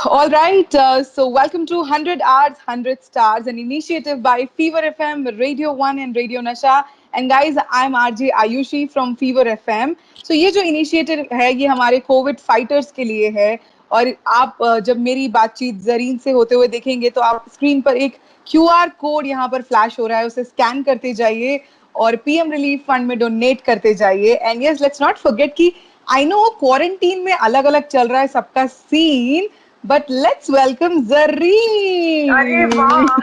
All right, so welcome to 100 Hours, 100 Stars, an initiative by Fever FM, Radio 1 and Radio Nasha. And guys, I'm RJ Ayushi from Fever FM. So ये जो initiative है ये हमारे Covid fighters के लिए है और आप जब मेरी बातचीत जरीन से होते हुए देखेंगे तो आप स्क्रीन पर एक क्यूआर कोड यहाँ पर फ्लैश हो रहा है, उसे स्कैन करते जाइए और पीएम रिलीफ फंड में डोनेट करते जाइए. And yes, let's not forget कि आई नो क्वारंटीन में अलग अलग चल रहा है सबका सीन, but let's welcome अरे Zareen. वाह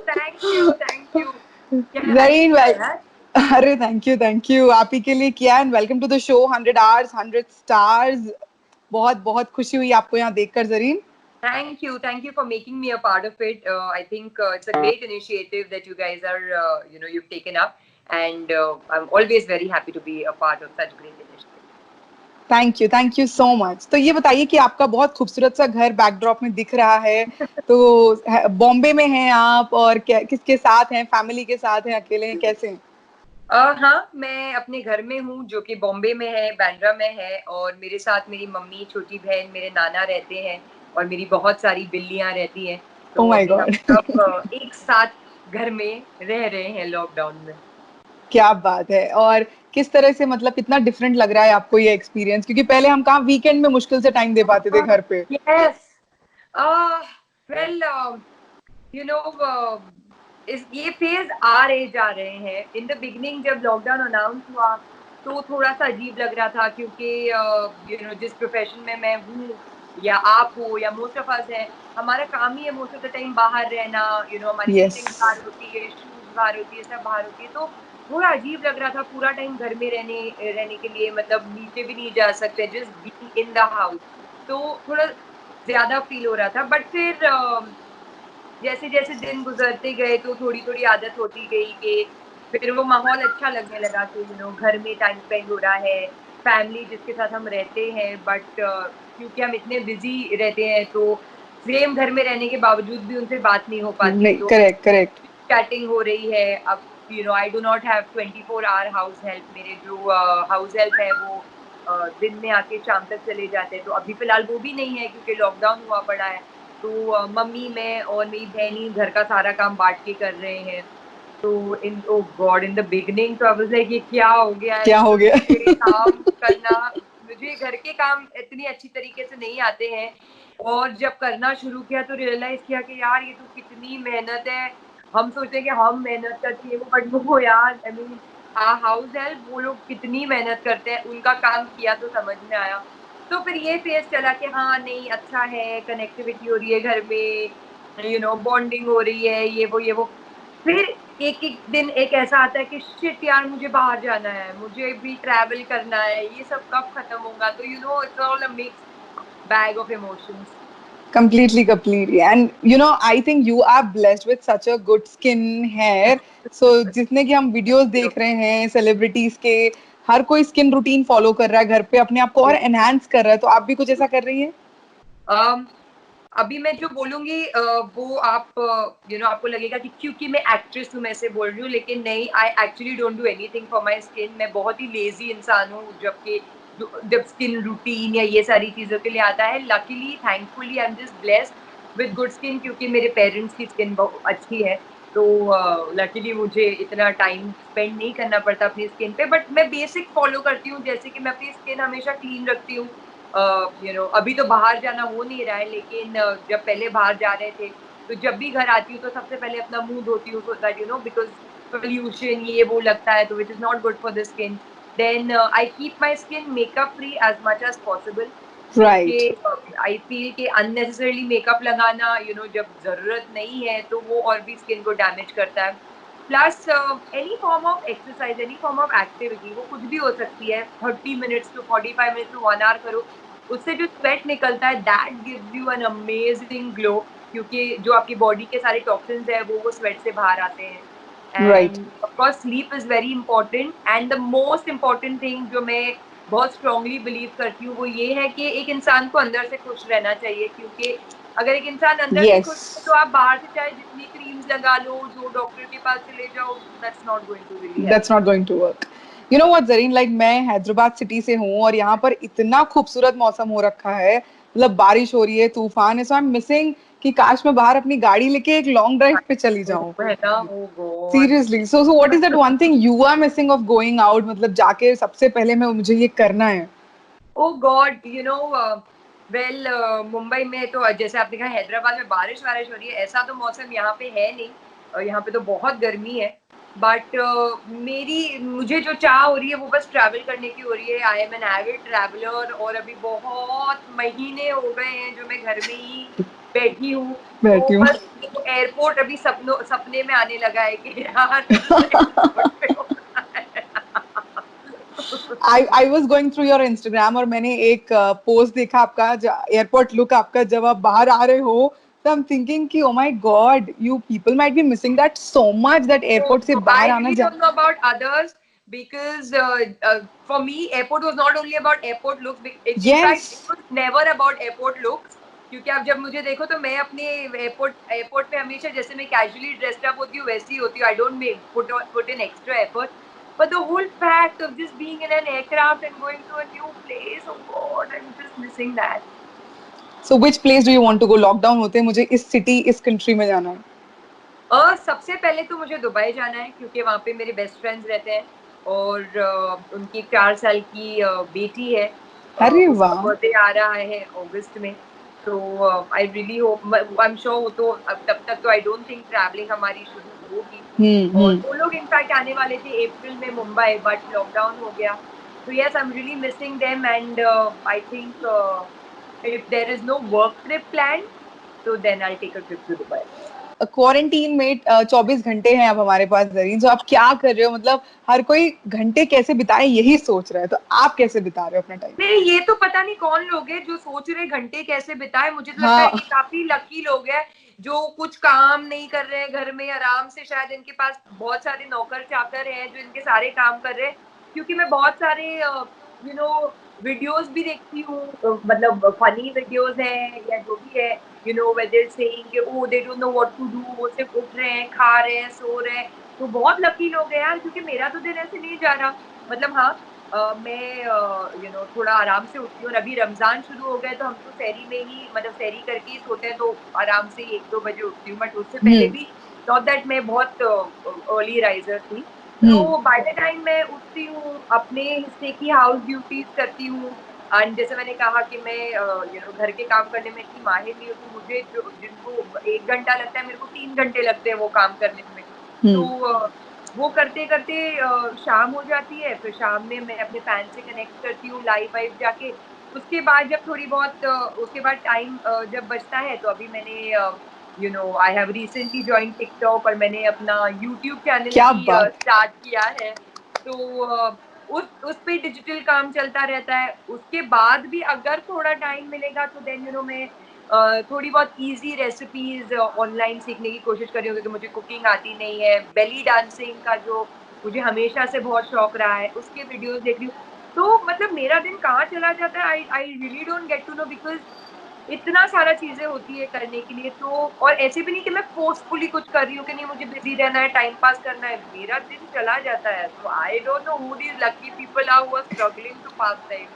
थैंक यू क्या हाइप Zareen, किया well, यार। अरे थैंक यू आप ही के लिए किया. And welcome to the show 100 hours 100 stars. बहुत बहुत खुशी हुई आपको यहाँ देखकर Zareen. Thank you for making me a part of it. I think it's a great initiative that you guys are, you've taken up, and I'm always very happy to be a part of such great initiative. Thank you so much. तो ये बताइए कि आपका बहुत खूबसूरत सा घर backdrop में दिख रहा है. तो बॉम्बे में हैं आप और किसके साथ हैं? फैमिली के साथ हैं, अकेले हैं, कैसे हैं? हाँ, मैं अपने घर में हूँ जो कि बॉम्बे में है, बांद्रा में है, और मेरे साथ मेरी मम्मी, छोटी बहन, मेरे नाना रहते हैं और मेरी बहुत सारी बिल्लियाँ रहती हैं. Oh तो my अभी हम God. सब एक साथ घर में रह रहे हैं लॉकडाउन में. क्या बात है. और किस तरह से, मतलब कितना डिफरेंट लग रहा है आपको ये एक्सपीरियंस, क्योंकि पहले हम कहाँ वीकेंड में मुश्किल से टाइम दे पाते थे घर पे. Yes. Uh, well, you know, ये फेज आ रहे जा रहे हैं. इन द बिगनिंग जब लॉकडाउन अनाउंस हुआ तो थोड़ा सा अजीब लग रहा था, क्योंकि जिस प्रोफेशन में मैं हूँ या आप हो या मोस्ट ऑफ अस है, हमारा काम ही है मोस्ट ऑफ द टाइम बाहर रहना. हमारी यस. मीटिंग बाहर होती है, शूट बाहर होती है, सब बाहर होती है. तो थोड़ा अजीब लग रहा था पूरा टाइम घर में रहने के लिए. मतलब नीचे भी नहीं जा सकते, just be in the house. तो थोड़ा ज्यादा फील हो रहा था. बट फिर जैसे जैसे दिन गुजरते गए तो थोड़ी थोड़ी आदत होती गई कि फिर वो माहौल अच्छा लगने लगा कि घर में टाइम स्पेंड हो रहा है, फैमिली जिसके साथ हम रहते हैं. बट क्योंकि हम इतने बिजी रहते हैं तो सेम घर में रहने के बावजूद भी उनसे बात नहीं हो पाती. नहीं, तो करेक्ट करेक्ट. चैटिंग हो रही है. अब I do not have 24 hour house help. मेरे जो हाउस हेल्प है वो दिन में आके शाम तक चले जाते हैं. तो अभी फिलहाल वो भी नहीं है क्योंकि लॉकडाउन हुआ पड़ा है. तो मम्मी, मैं और मेरी बहनी घर का सारा काम बांट के कर रहे हैं. तो ओह गॉड, इन द बिगनिंग तो आई वाज लाइक ये क्या हो गया है. क्या हो गया? मुझे काम करना, मुझे घर के काम इतनी अच्छी तरीके से नहीं आते हैं. और जब करना शुरू किया तो रियलाइज किया कि यार ये तो कितनी मेहनत है. हम सोचते हैं कि हम मेहनत करते हैं, बट वो यार आई मीन हाउस हेल्प वो लोग कितनी मेहनत करते हैं. उनका काम किया तो समझ में आया. तो फिर ये फेज चला कि हाँ नहीं अच्छा है, कनेक्टिविटी हो रही है घर में, बॉन्डिंग हो रही है, ये वो. फिर एक एक दिन एक ऐसा आता है कि शिट यार मुझे बाहर जाना है, मुझे भी ट्रैवल करना है, ये सब कब खत्म होगा. तो it's all a mix bag of emotions. Completely. And I think you are blessed with such a good skin hair. So जितने की हम वीडियोस देख रहे हैं सेलिब्रिटीज के, हर कोई स्किन रूटीन फॉलो कर रहा है घर पे, अपने आप को और एनहांस कर रहा है. तो आप भी कुछ ऐसा कर रही हैं? अभी मैं जो बोलूंगी वो आप आपको लगेगा कि क्योंकि मैं एक्ट्रेस हूँ मैं ऐसे बोल रही हूँ, लेकिन नहीं. I actually don't do anything for my skin. मैं बहुत ही लेजी इंसान हूँ जबकि जब स्किन रूटीन या ये सारी चीजों के लिए आता है. Luckily thankfully I am just blessed with good skin क्योंकि मेरे पेरेंट्स की स्किन बहुत अच्छी है. तो लकीली मुझे इतना टाइम स्पेंड नहीं करना पड़ता अपनी स्किन पे. बट मैं बेसिक फॉलो करती हूँ, जैसे कि मैं अपनी स्किन हमेशा क्लीन रखती हूँ. अभी तो बाहर जाना हो नहीं रहा है, लेकिन जब पहले बाहर जा रहे थे तो जब भी घर आती हूँ तो सबसे पहले अपना मुंह धोती हूँ, सो दैट बिकॉज पोल्यूशन ये वो लगता है तो which is not good for the skin. Then I keep my skin makeup free as much as possible. Right. क्योंकि आई फील कि अननेसेसरली मेकअप लगाना जब जरूरत नहीं है तो वो और भी स्किन को डैमेज करता है. Plus any form of exercise, any form of activity, वो कुछ भी हो सकती है, 30 minutes to 45 minutes to 1 hour करो, उससे जो स्वेट निकलता है that gives you an amazing glow. क्योंकि जो आपकी बॉडी के सारे टॉक्सिन्स है वो स्वेट से बाहर आते हैं. Right. End of course sleep is very important. And the most important thing जो मैं बहुत स्ट्रांगली बिलीव करती हूँ वो ये है कि एक इंसान को अंदर से खुश रहना चाहिए. क्योंकि अगर एक इंसान अंदर से खुश है तो आप बाहर से चाहे जितनी क्रीम्स लगा लो, जो डॉक्टर के पास चले जाओ, that's not going to really help. That's not going to work. You know what, Zareen, like मैं हैदराबाद सिटी से हूँ और यहाँ पर इतना खूबसूरत मौसम हो रखा है. मतलब बारिश हो रही है, तूफान है, सो आई एम मिसिंग कि काश मैं बाहर अपनी गाड़ी लेके एक लॉन्ग ड्राइव पे चली जाऊं। है ना, oh God. Seriously, so what is that one thing you are missing of going out, मतलब जाके सबसे पहले मैं मुझे ये करना है। Oh God, you know, well, Mumbai में तो जैसे आपने कहा हैदराबाद में बारिश वारिश हो रही है, ऐसा तो मौसम यहाँ पे है नहीं। यहाँ पे तो बहुत गर्मी है। बट मेरी मुझे जो चाह हो रही है वो बस ट्रैवल करने की हो रही है। I am an avid traveller, और अभी बहुत महीने हो गए हैं जो मैं घर में ही बैठी हूँ। तो बैठी हूँ। बस एयरपोर्ट अभी सपने में आने लगा है कि यार एयरपोर्ट पे होना है। I was going through your Instagram और मैंने एक पोस्ट देखा आपका, एयरपोर्ट लुक आपका जब आप बाहर आ रहे हो, तो आई एम थिंकिंग कि oh my God, you people might be missing that so much, that airport से So बाहर I आना really जा। don't know about others because for me, airport was not only about airport looks. In yes. fact, it was never about airport looks. क्योंकि आप जब मुझे देखो तो मैं अपने एयरपोर्ट पे हमेशा जैसे मैं कैजुअली ड्रेस्ड अप होती हूँ वैसी होती हूँ। I don't make put in extra effort, but the whole fact of just being in an aircraft and going to a new place, oh god, I'm just missing that. So which place do you want to go? Lockdown होते मुझे इस city, इस country में जाना है। सबसे पहले तो मुझे दुबई जाना है क्योंकि वहाँ पे मेरे बेस्ट फ्रेंड्स रहते हैं, और उनकी एक 4 साल की बेटी है। अरे उसका वाह। बर्थडे आ रहा है अगस्त में। तो I really hope, I am sure, वो तो अब तब तक तो आई डोंट थिंक ट्रैवलिंग हमारी शुरू होगी। और हम्म। वो लोग इनफैक्ट आने वाले थे अप्रैल में मुंबई, बट लॉकडाउन हो गया। तो yes, I am really missing them, and I think if there is no work trip plan, तो then I take a trip to Dubai. Quarantine में 24 घंटे हैं अब हमारे पास जरीन, तो आप क्या कर रहे हो? मतलब हर कोई घंटे कैसे बिताए यही सोच रहा है, तो आप कैसे बिता रहे हो अपना टाइम? नहीं, ये तो पता नहीं कौन लोग हैं जो सोच रहे घंटे कैसे बिताए। मुझे तो लगता है हाँ। ये काफी लकी लोग हैं जो कुछ काम नहीं कर रहे हैं घर में आराम से। शायद इनके पास बहुत सारे नौकर चाकर हैं जो इनके सारे काम कर रहे हैं। क्योंकि मैं बहुत सारे यू नो वीडियोस भी देखती हूँ, मतलब फनी वीडियोस हैं या जो भी है, यू नो वेदर सेइंग कि oh they don't know what to do, वो सिर्फ उठ रहे हैं, खा रहे हैं, सो रहे हैं। तो बहुत लकी लोग हैं यार, क्योंकि मेरा तो दिन ऐसे नहीं जा रहा। मतलब हाँ, मैं थोड़ा आराम से उठती हूँ, और अभी रमजान शुरू हो गए तो हम तो सहरी में ही, मतलब सहरी करके ही सोते हैं, तो आराम से 1-2 बजे उठती हूँ। बट उससे पहले हम्म। भी नॉट दैट मैं बहुत अर्ली राइजर थी। हम्म। तो बाय द टाइम मैं उठती हूँ, अपने हिस्से की हाउस ड्यूटीज करती हूँ। एंड जैसे मैंने कहा कि मैं घर के काम करने में इतनी माहिर नहीं हूँ, तो मुझे जो जिनको 1 घंटा लगता है, मेरे को 3 घंटे लगते हैं वो काम करने में। हम्म। तो वो करते करते शाम हो जाती है। फिर शाम में मैं अपने फैन से कनेक्ट करती हूँ लाइव वाइव जाके। उसके बाद जब थोड़ी बहुत उसके बाद टाइम जब बचता है, तो अभी मैंने I have recently join TikTok, और मैंने अपना यूट्यूब चैनल क्या भी बात। स्टार्ट किया है। तो उस पे डिजिटल काम चलता रहता है। उसके बाद भी अगर थोड़ा टाइम मिलेगा तो देन मैं थोड़ी बहुत इजी रेसिपीज ऑनलाइन सीखने की कोशिश कर रही हूँ, क्योंकि मुझे कुकिंग आती नहीं है। बेली डांसिंग का जो मुझे हमेशा से बहुत शौक रहा है, उसके वीडियोस देख रही हूँ। तो मतलब मेरा दिन कहाँ चला जाता है, I I really don't get to know, because इतना सारा चीजें होती है करने के लिए। तो और ऐसे भी नहीं कि मैं फोर्सफुली कुछ कर रही हूँ कि नहीं मुझे बिजी रहना है, टाइम पास करना है, मेरा दिन चला जाता है। तो I don't know who these lucky people are who are struggling to pass time.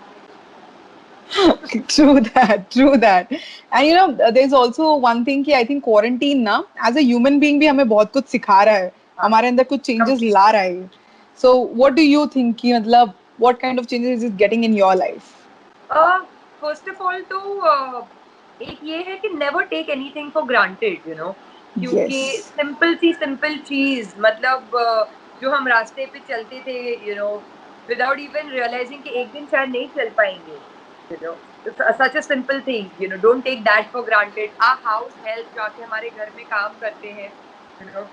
True that, true that. And there's also one thing कि I think quarantine ना as a human being भी हमें बहुत कुछ सिखा रहा है, हाँ, हमारे अंदर कुछ changes ला रहा है। So what do you think कि मतलब what kind of changes is it getting in your life? First of all तो एक ये है कि never take anything for granted, क्योंकि Yes. सिंपल चीज, मतलब जो हम रास्ते पे चलते थे, विदाउट इवन रियलाइजिंग कि एक दिन शायद नहीं चल पाएंगे, you know such a simple thing, don't take that for granted. A house help जो आके हमारे घर में काम करते हैं, यू नो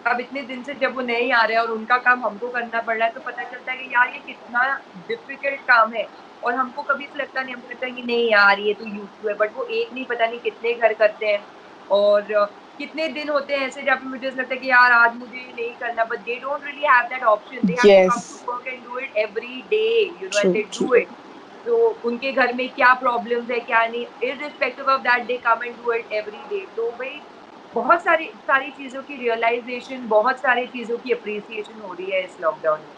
अब इतने दिन से जब वो नहीं आ रहे हैं और उनका काम हमको करना पड़ रहा है, तो पता चलता है कि यार ये कितना डिफिकल्ट काम है। और हमको कभी ऐसा लगता नहीं, हमको लगता है कि नहीं यार ये तो यूज टू है, बट वो एक नहीं पता नहीं कितने घर करते हैं। और कितने दिन होते हैं ऐसे जहाँ पे मुझे ऐसा लगता है कि यार आज मुझे ये नहीं करना, but they don't really have that option, they have to come to Yes. Work and do it every day, and True, they true. Do it. तो उनके घर में क्या प्रॉब्लम्स है क्या नहीं, irrespective of that they come and do it every day. तो भाई बहुत सारी सारी चीजों की रियलाइजेशन, बहुत सारी चीजों की अप्रिसिएशन हो रही है इस लॉकडाउन में।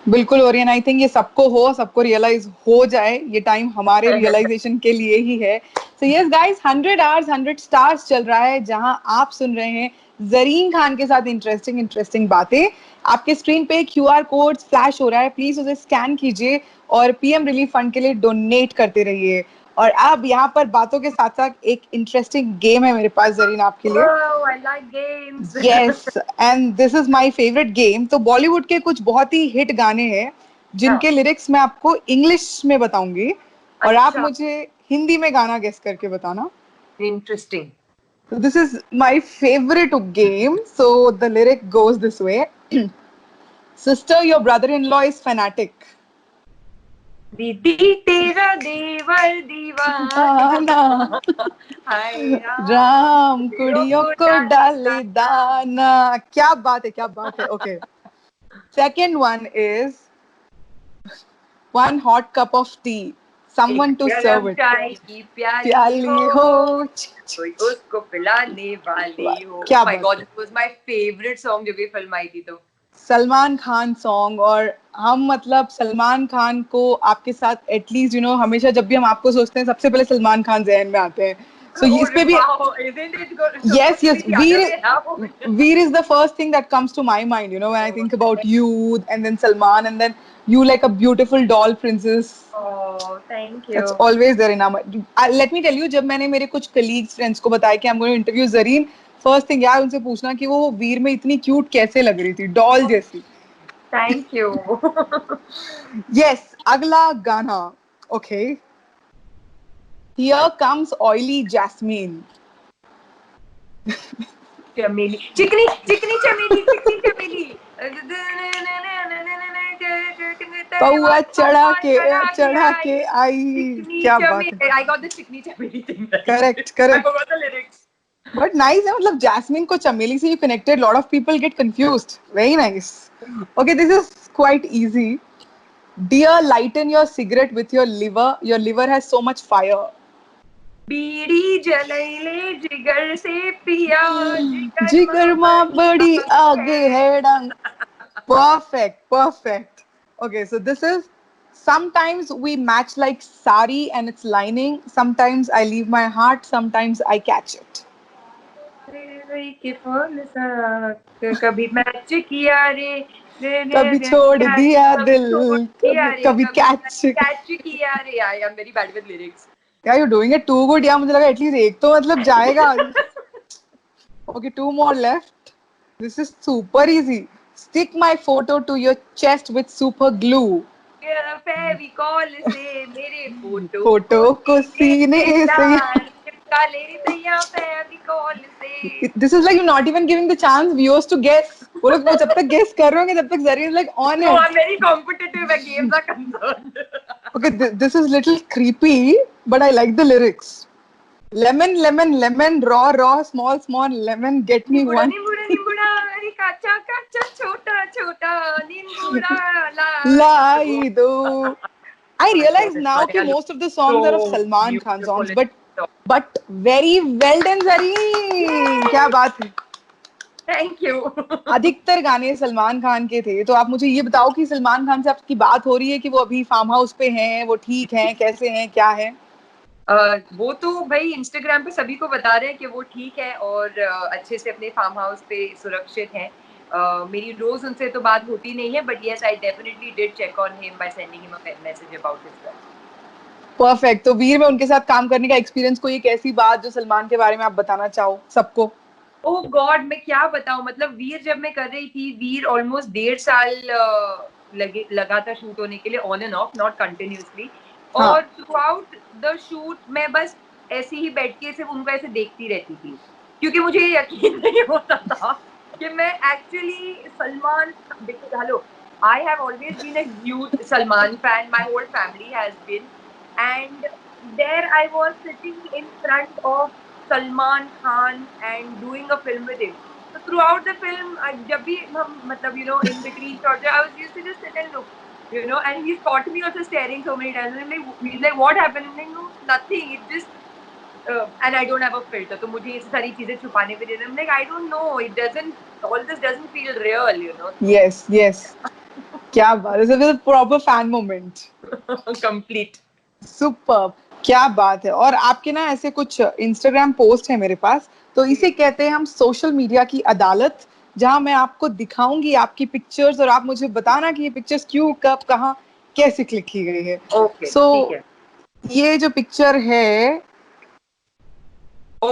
बिल्कुल हो रही है। आई थिंक ये सबको हो, सबको रियलाइज हो जाए, ये टाइम हमारे रियलाइजेशन के लिए ही है। So yes guys, 100 hours 100 stars चल रहा है, जहां आप सुन रहे हैं जरीन खान के साथ इंटरेस्टिंग इंटरेस्टिंग बातें। आपके स्क्रीन पे क्यूआर कोड फ्लैश हो रहा है, प्लीज उसे स्कैन कीजिए और पीएम रिलीफ फंड के लिए डोनेट करते रहिए। और अब यहाँ पर बातों के साथ साथ एक इंटरेस्टिंग गेम है मेरे पास जरीन आपके लिए। Oh, I like games. Yes, and this is my favourite game. तो बॉलीवुड के कुछ बहुत ही हिट गाने हैं हाँ, जिनके लिरिक्स मैं आपको इंग्लिश में बताऊंगी और आप अच्छा, मुझे हिंदी में गाना गेस करके बताना। Interesting. So this is my favorite game. So the lyric goes this way. Sister, your brother-in-law is fanatic. दीदी तेरा देवर आना दीवाना। हाय राम, राम तेरों कुड़ियों को को डाले डाले दाना। दाना। क्या बात है, क्या बात है। Okay, second one is one hot cup of tea, एक someone to serve गरम it. चाय की प्याली हो, प्याली हो। कोई उसको पिलाने वाली हो। क्या माय बात गॉड, है। This was my favourite song जब ये फिल्म आई थी तो। सलमान खान सॉन्ग। और हम मतलब सलमान खान को आपके साथ एटलीस्ट हमेशा जब भी हम आपको सोचते हैं सबसे पहले सलमान खान जहन में आते हैं। सो इस अरे पे भी wow, isn't it yes, supposed to yes, be the other way around? Veer is the first thing that comes to my mind when I think about you, and then Salman, and then you like a beautiful doll princess. Oh, thank you. That's always there in our mind. Let me tell you, जब मैंने मेरे कुछ colleagues friends को बताया कि I'm going to interview Zareen, first thing यार उनसे पूछना कि वो वीर में इतनी cute कैसे लग रही थी, डॉल जैसी। Thank you. Yes, अगला गाना। Okay, here comes oily Jasmine. चमेली, चिकनी चिकनी चमेली, चिकनी चमेली। पौआ चढ़ा चढ़ा के के आई। चिकनी क्या बात है। चमेली। I got the Chikni Chameli thing right. Correct, I correct. Forgot the lyrics. But nice है, मतलब जैस्मिन को चमेली से you connected, lot of people get confused. Very nice. Okay, this is quite easy. Dear lighten your cigarette with your liver has so much fire. बीड़ी जलैले जिगर से पिया, जिगर जिगर मां माँ बड़ी बड़ी आग आग है। है डंग। Perfect, perfect. Okay, so this is sometimes we match like sari and its lining. Sometimes I leave my heart, sometimes I catch it. के फूल सा कभी मैच किया रे, रे रे कभी रे छोड़ किया रे, दिया कभी दिल, छोड़ दिया रे, कभी कभी कैच। कैच किया रे। I am very bad with lyrics. यार you doing it too good यार, मुझे लगा एटलीस्ट एक तो मतलब जाएगा। Okay, two more left. This is super easy. Stick my photo to your chest with super glue. Fevicol से मेरे फोटो को फोटो को सीने सीने से से। यार चिपका ले दैया फेविकॉल से। This is like you're not even giving the chance viewers to guess. वो लोग वो जब तक guess कर रहे होंगे तब तक Zareen is like on Oh, it. I'm very competitive where games are concerned. Okay, this is little creepy, but I like the lyrics. Lemon, lemon, lemon, raw, raw, small, small lemon, get me निंबुड़ा one. निंबुड़ा निंबुड़ा, अरे काचा काचा छोटा छोटा निंबुड़ा लाई दो। Lie do. I Oh my god, realize this now कि Maria looks most of the songs are of so Salman Khan songs, beautiful in this but very well done, Zareen. क्या song. बात है। Thank you. अधिकतर गाने सलमान खान के थे, तो आप मुझे ये बताओ कि सलमान खान से आपकी बात हो रही है कि वो अभी फार्म हाउस पे हैं, वो ठीक हैं, कैसे हैं, क्या है? वो तो भाई इंस्टाग्राम पे सभी को बता रहे हैं कि वो ठीक है और अच्छे से अपने फार्म हाउस पे सुरक्षित हैं। मेरी रोज उनसे तो बात होती नहीं है, but yes I definitely did check on him by sending him a message about his wealth. Perfect. तो वीर में उनके साथ काम करने का एक्सपीरियंस, कोई एक ऐसी बात जो सलमान के बारे में आप बताना चाहो सबको? ओह गॉड, मैं क्या बताऊं। मतलब वीर जब मैं कर रही थी, वीर ऑलमोस्ट 1.5 साल लगा था शूट होने के लिए, on end of, not continuously. हाँ। और थ्रू आउट द शूट मैं बस ऐसे ही बैठ के सिर्फ उनको ऐसे देखती रहती थी, क्योंकि मुझे ये यकीन नहीं होता था कि मैं actually Salman, because hello, I have always been a huge Salman fan, my whole family has been, and there I was sitting in front of Salman Khan and doing a film with him. So throughout the film, जब भी हम मतलब in between shots, I was used to just sit and look, and he's caught me also staring so many times. And I'm like, he's like, what happened? I'm like, no, nothing. It just and I don't have a filter, तो मुझे ये सारी चीजें छुपाने पे देते हैं। I'm like, I don't know. It doesn't. All this doesn't feel real, So, yes, yes. क्या बात है, it's a proper fan moment. Complete. Super, क्या बात है। और आपके ना ऐसे कुछ इंस्टाग्राम पोस्ट है मेरे पास, तो इसे कहते हैं हम सोशल मीडिया की अदालत, जहां मैं आपको दिखाऊंगी आपकी पिक्चर्स और आप मुझे बताना कि ये पिक्चर्स क्यों, कब, कहाँ, कैसे क्लिक की गई है। ओके सो ठीक है। ये जो पिक्चर है, ओ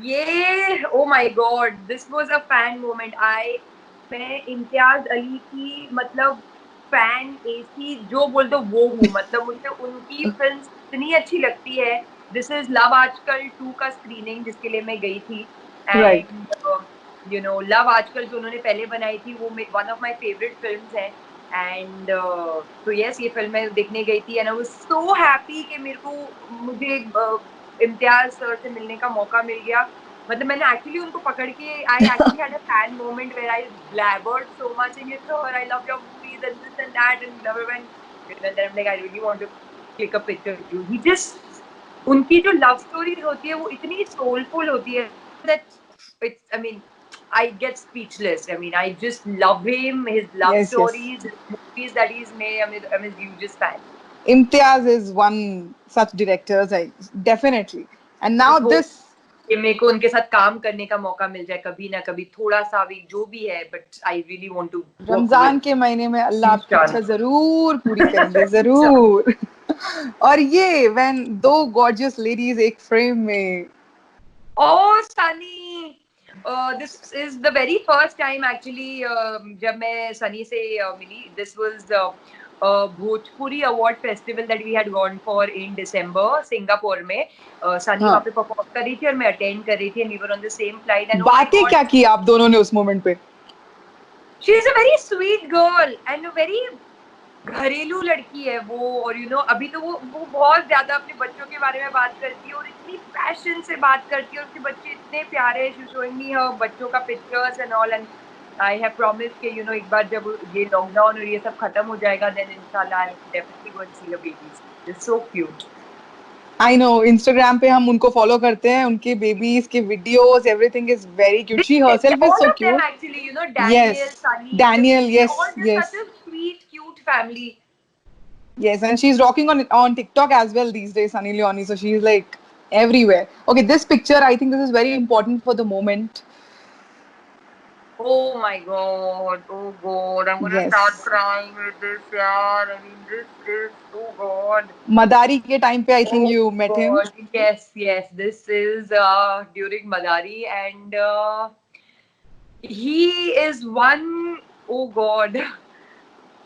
ये, oh my God, this was a fan moment. मैं इम्तियाज अली की मतलब फैन, एसी जो बोल दो वो हूँ। मतलब मुझे उनकी फिल्म इतनी अच्छी लगती है। दिस इज लव आजकल 2 का स्क्रीनिंग जिसके लिए मैं गई थी। राइट, एंड लव आजकल जो उन्होंने पहले बनाई थी वो one of my favourite films है। एंड तो यस, ये फिल्म मैं देखने गई थी and I was so happy कि मुझे इम्तियाज सर से मिलने का मौका मिल गया। मतलब मैंने एक्चुअली उनको पकड़ के, I actually had a fan moment where I blabbered so much in sir, I love your movies and this and that and everyone, and then I am like I really want to click a picture with you. He just, उनकी जो love stories होती है वो इतनी soulful होती है that it's, I mean, I get speechless. I mean, I just love him, his love yes yes, stories, his movies that he's made. I'm his hugest fan. Imtiaz is one such directors, I definitely. And now Just hope this, कि मेरे को उनके साथ काम करने का मौका मिल जाए कभी ना कभी, थोड़ा सा भी जो भी है, but I really want to work Ramzan with के महीने में अल्लाह आपकी इच्छा Inshallah. जरूर पूरी करेंगे, Inshallah. जरूर। और ये व्हेन दो गॉर्जियस लेडीज एक फ्रेम में, Oh, Sunny! This is the very first time actually जब मैं सनी से मिली. This was Bhojpuri Award Festival that we had gone for in December, Singapore में. सनी हाँ, वहाँ पे परफॉर्म कर रही थी और मैं अटेंड कर रही थी and we were on the same flight and oh my बातें God, क्या की आप दोनों ने उस मोमेंट पे? she is a very sweet girl and a very घरेलू लड़की है वो। और अभी तो वो बहुत ज्यादा अपने बच्चों के बारे में बात करती है और इतनी पैशन से बात करती है और उसके बच्चे इतने प्यारे हैं। शी शोइंग मी हर बच्चों का pictures and all and I have promise कि एक बार जब ये लॉकडाउन और ये सब खत्म हो जाएगा देन इंशाल्लाह I definitely going to see the babies. It's so cute. I know, Instagram पे हम उनको फॉलो करते हैं, उनके बेबीज के videos, everything is very cute, she herself is All so of them cute. actually, yes, Daniel, Sunny, the Daniel, baby, yes all just yes such a sweet, cute family. yes, and she's rocking on TikTok as well these days, Sunny Leone, so she's like everywhere. Okay, this picture, I think this is very important for the moment. Oh my God. Oh God. I'm gonna start Yes, crying with this, yeah. I mean, this is, oh God. मदारी के time पे I think Oh you met him. God. Yes, yes. This is during Madari, and he is one, oh God.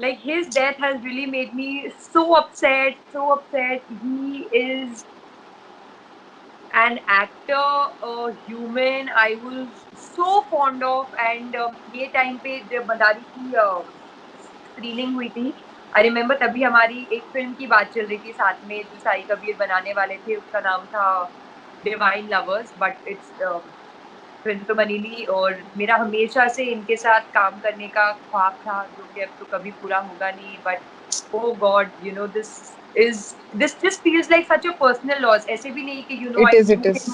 Like his death has really made me so upset, so upset. He is an actor, a human I was so fond of. And ये time पे जब मदारी की screening हुई थी, I remember तभी हमारी एक film की बात चल रही थी साथ में जो साई कबीर बनाने वाले थे, उसका नाम था divine lovers, but it's film तो बनी नहीं। और मेरा हमेशा से इनके साथ काम करने का ख्वाब था जो कि अब तो कभी पूरा होगा नहीं। But oh God, this just feels like such a personal loss. ऐसे भी नहीं कि it I is, knew it is.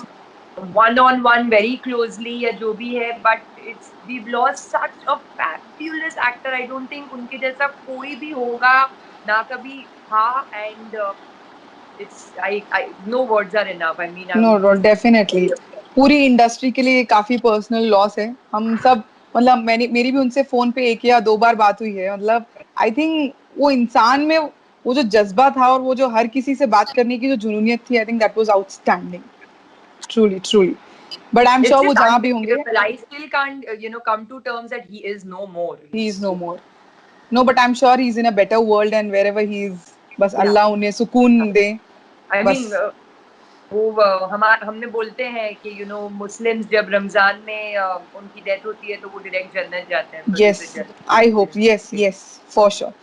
Him one on one very closely या जो भी है, but it's we lost such a fabulous actor. I don't think उनके जैसा कोई भी होगा, ना कभी था। And it's I no words are enough. I mean I know was no, just definitely very पूरी इंडस्ट्री के लिए काफी पर्सनल लॉस है। हम सब, मतलब मेरी भी उनसे फोन पे एक या दो बार बात हुई है। मतलब आई थिंक वो इंसान में वो जो जज्बा था और वो जो हर किसी से बात करने की जो जुनूनियत थी, I think that was outstanding, truly truly. But I M It's sure वो just जहां भी होंगे, unbelievable. I still can't, come to terms that he is no more. He He's is no just, more. No, but I am sure he is in a better world and wherever he is, बस yeah. अल्लाह उन्हें सुकून दे, I बस। mean, वो हमने बोलते हैं कि मुस्लिम्स जब रमजान में उनकी डेथ होती है तो वो डायरेक्ट जन्नत जाते हैं, तो ये यस, तो आई होप, जन्नत। Yes yes, for sure.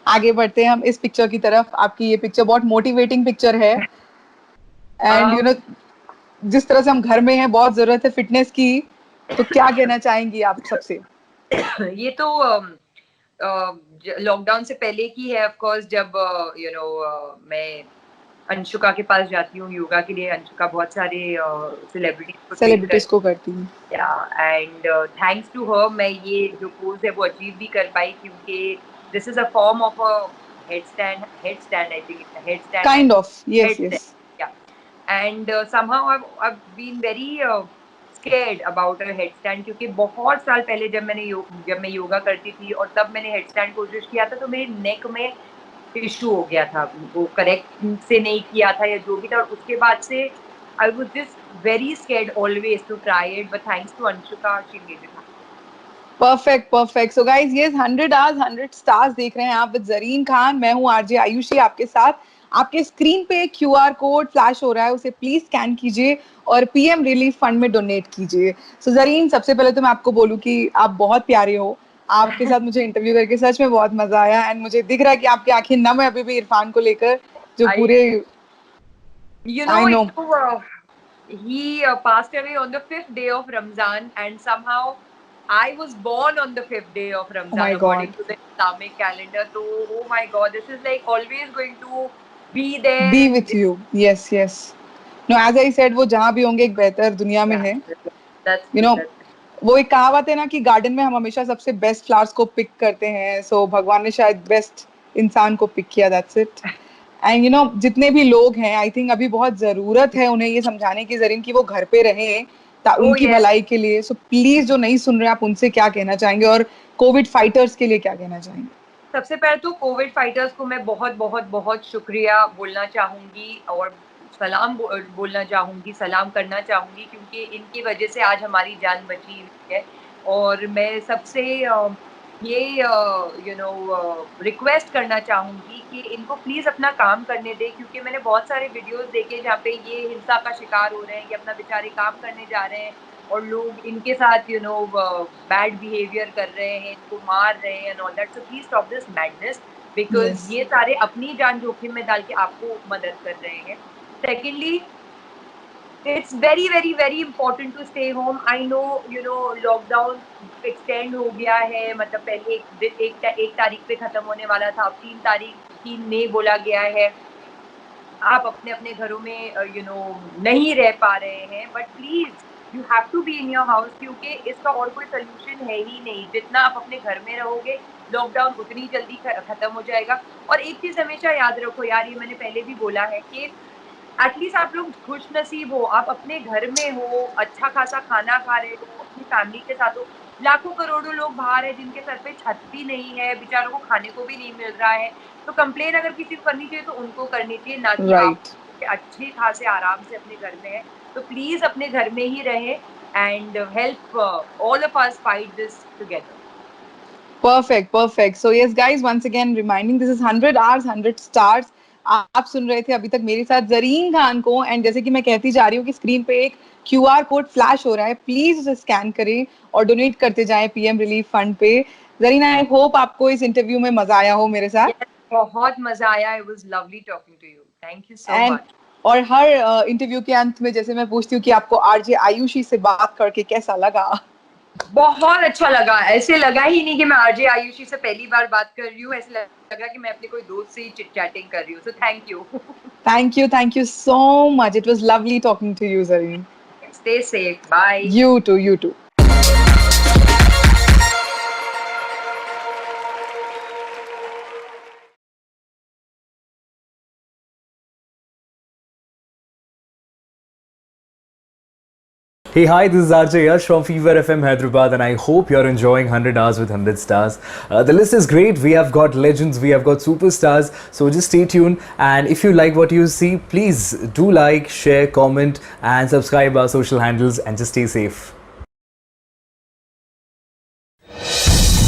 आगे बढ़ते हैं हम इस पिक्चर की तरफ। आपकी ये पिक्चर बहुत मोटिवेटिंग पिक्चर है। एंड um, जिस तरह से हम घर में हैं, बहुत जरूरत है फिटनेस की, तो क्या कहना चाहेंगी आप सबसे? ये तो लॉकडाउन से पहले की है ऑफ कोर्स, जब मैं अंशुका के पास जाती हूँ योगा के लिए। अंशुका बहुत सारे सेलिब्रिटीज को करती हूँ। एंड थैंक्स टू हर मैं ये जो पोज है वो अचीव भी कर पाई, क्योंकि this is a form of a headstand I think headstand Kind and of, yes, headstand, yes. yeah, and somehow I've been very scared about a headstand, क्योंकि बहुत साल पहले जब मैं योगा करती थी और तब मैंने हेडस्टैंड कोशिश किया था, तो मेरे नेक में इशू हो गया था, वो करेक्ट से नहीं किया था या जो भी था, और उसके बाद से I was just very scared always to try it, but thanks to Anshuka she made it. Perfect perfect. So guys ये 100 आवर्स 100 स्टार्स देख रहे हैं आप विद जरीन खान। मैं हूँ आरजे आयुषी आपके साथ। आपके स्क्रीन पे एक क्यूआर कोड फ्लैश हो रहा है, उसे प्लीज स्कैन कीजिए और पीएम रिलीफ फंड में डोनेट कीजिए। सो जरीन, सबसे पहले तो मैं आपको बोलूँ कि आप बहुत प्यारे हो। आपके साथ मुझे इंटरव्यू करके सच में बहुत मजा आया एंड मुझे दिख रहा है कि आपकी आंखें नम है अभी भी इरफान को लेकर, जो पूरे You I know, no. he passed away on the 5th day of Ramzan, and somehow I was born on the 5th day of oh Ramzan my according God, to the Islamic calendar. So, oh my God, this is like always going to be there, be and with you, yes yes. No, as I said, वो जहां भी होंगे एक बेहतर दुनिया में yeah, है। that's you true. No, That's वो एक कहावत है ना कि गार्डन में हम हमेशा सबसे बेस्ट फ्लावर्स को पिक करते हैं, सो भगवान ने शायद बेस्ट इंसान को पिक किया, that's it. And you know, जितने भी लोग हैं, आई थिंक अभी बहुत जरूरत है उन्हें ये समझाने की जरीन कि वो घर पे रहें oh उनकी yes. भलाई के लिए। सो प्लीज जो नहीं सुन रहे आप उनसे क्या कहना चाहेंगे, और कोविड फाइटर्स के लिए क्या कहना चाहेंगे? सबसे पहले तो कोविड फाइटर्स को मैं बहुत बहुत बहुत शुक्रिया बोलना चाहूंगी, और बोलना चाहूंगी, सलाम करना चाहूंगी, क्योंकि इनकी वजह से आज हमारी जान बची हुई है। और मैं सबसे ये रिक्वेस्ट करना चाहूंगी कि इनको प्लीज अपना काम करने दें, क्योंकि मैंने बहुत सारे वीडियोस देखे जहाँ पे ये हिंसा का शिकार हो रहे हैं, ये अपना बेचारे काम करने जा रहे हैं और लोग इनके साथ बैड बिहेवियर कर रहे हैं, इनको मार रहे हैं and all that. So please stop this madness, because yes, ये सारे अपनी जान जोखिम में डाल के आपको मदद कर रहे हैं। Secondly, it's very very very important to stay home. I know, lockdown extend हो गया है, मतलब पहले एक तारीख पे खत्म होने वाला था, अब 3 मई बोला गया है। आप अपने अपने घरों में नहीं रह पा रहे हैं, but please you have to be in your house, क्योंकि इसका और कोई सोल्यूशन है ही नहीं। जितना आप अपने घर में रहोगे, लॉकडाउन उतनी जल्दी खत्म हो जाएगा। और एक चीज हमेशा याद रखो यार, ये मैंने पहले भी बोला है कि एटलीस्ट आप लोग खुश नसीब हो, आप अपने घर में हो, अच्छा खासा खाना खा रहे हो, अपनी फैमिली के साथ हो। लाखों करोड़ों लोग बाहर है जिनके सर पे छत भी नहीं है, बेचारों को खाने को भी नहीं मिल रहा है। तो कंप्लेन अगर किसी को करनी चाहिए तो उनको करनी चाहिए, ना कि आप राइट। अच्छे खासे आराम से अपने घर में है। तो प्लीज अपने घर में ही रहें and help all of us fight this together. Perfect, perfect. So yes, guys, once again reminding this is 100 hours, 100 stars. आप सुन रहे थे अभी तक मेरे साथ जरीन खान को, एंड जैसे कि मैं कहती जा रही हूँ कि स्क्रीन पे एक क्यूआर कोड फ्लैश हो रहा है, प्लीज उसे स्कैन करें और डोनेट करते जाएं पीएम रिलीफ फंड पे। जरीन, आई होप आपको इस इंटरव्यू में मजा आया हो मेरे साथ। यस, बहुत मजा आया। It was lovely talking to you, thank you so and much. और हर इंटरव्यू के अंत में जैसे मैं पूछती हूँ कि आपको आरजे आयुषी से बात करके कैसा लगा? बहुत अच्छा लगा, ऐसे लगा ही नहीं कि मैं आरजे आयुषी से पहली बार बात कर रही हूँ, ऐसे लगा कि मैं अपने कोई दोस्त से ही चिट चैटिंग कर रही हूँ। So thank you. Thank you so much. It was lovely talking to you, Zareen. Stay safe, bye. You too, you too. Hey, hi, this is RJ Yash from Fever FM Hyderabad, and I hope you're enjoying 100 Hours with 100 Stars. The list is great. We have got legends, we have got superstars, so just stay tuned. And if you like what you see, please do like, share, comment, and subscribe our social handles, and just stay safe.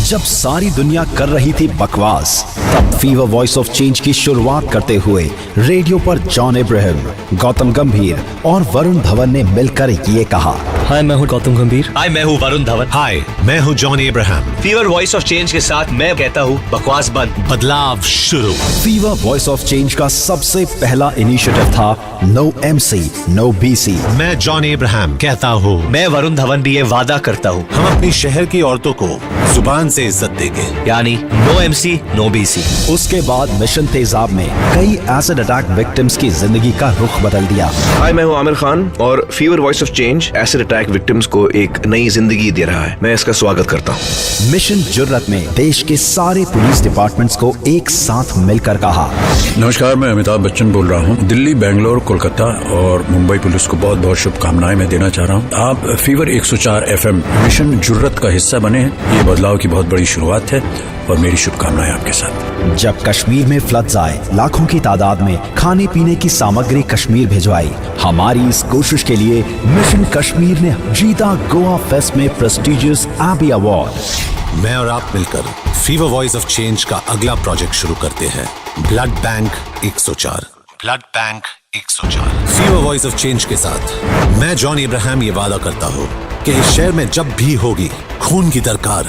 जब सारी दुनिया कर रही थी बकवास, तब fever voice of change की शुरुआत करते हुए रेडियो पर जॉन इब्राहिम, गौतम गंभीर और वरुण धवन ने मिलकर ये कहा। हाय, मैं हूँ गौतम गंभीर। हाय, मैं हूँ वरुण धवन। हाय, मैं हूँ John Ibrahim. Fever voice of change के साथ मैं कहता हूँ बकवास बंद, बदलाव शुरू। फीवर वॉइस ऑफ चेंज का सबसे पहला इनिशिएटिव था नो MC, नो BC। मैं जॉन इब्राहिम कहता हूँ, मैं वरुण धवन भी ये वादा करता हूँ, हम अपनी शहर की औरतों को जुबान से इज्जत देंगे, यानी नो MC, नो BC। उसके बाद मिशन तेजाब में कई एसिड अटैक विक्टिम्स की जिंदगी का रुख बदल दिया। हाय, मैं हूँ आमिर खान और fever voice of change acid attack victims को एक नई जिंदगी दे रहा है। मैं इसका स्वागत करता हूँ। मिशन जुर्रत में देश के सारे पुलिस डिपार्टमेंट्स को एक साथ मिलकर कहा, नमस्कार, मैं अमिताभ बच्चन बोल रहा हूँ। दिल्ली, बेंगलोर, कोलकाता और मुंबई पुलिस को बहुत बहुत शुभकामनाएं मैं देना चाह रहा हूँ। आप फीवर 104 FM मिशन जुर्रत का हिस्सा बने। ये बदलाव की बहुत बड़ी शुरुआत है और मेरी शुभकामनाएं आपके साथ। जब कश्मीर में फ्लड्स आए, लाखों की तादाद में खाने पीने की सामग्री कश्मीर भिजवाई। हमारी इस कोशिश के लिए मिशन कश्मीर ने जीता गोवा फेस्ट में प्रेस्टिजियस एबी अवार्ड। मैं और आप मिलकर फीवर वॉइस ऑफ चेंज का अगला प्रोजेक्ट शुरू करते हैं, blood bank 104। Blood bank 104 fever voice of change के साथ मैं जॉन इब्राहिम ये वादा करता हूँ कि इस शहर में जब भी होगी खून की दरकार,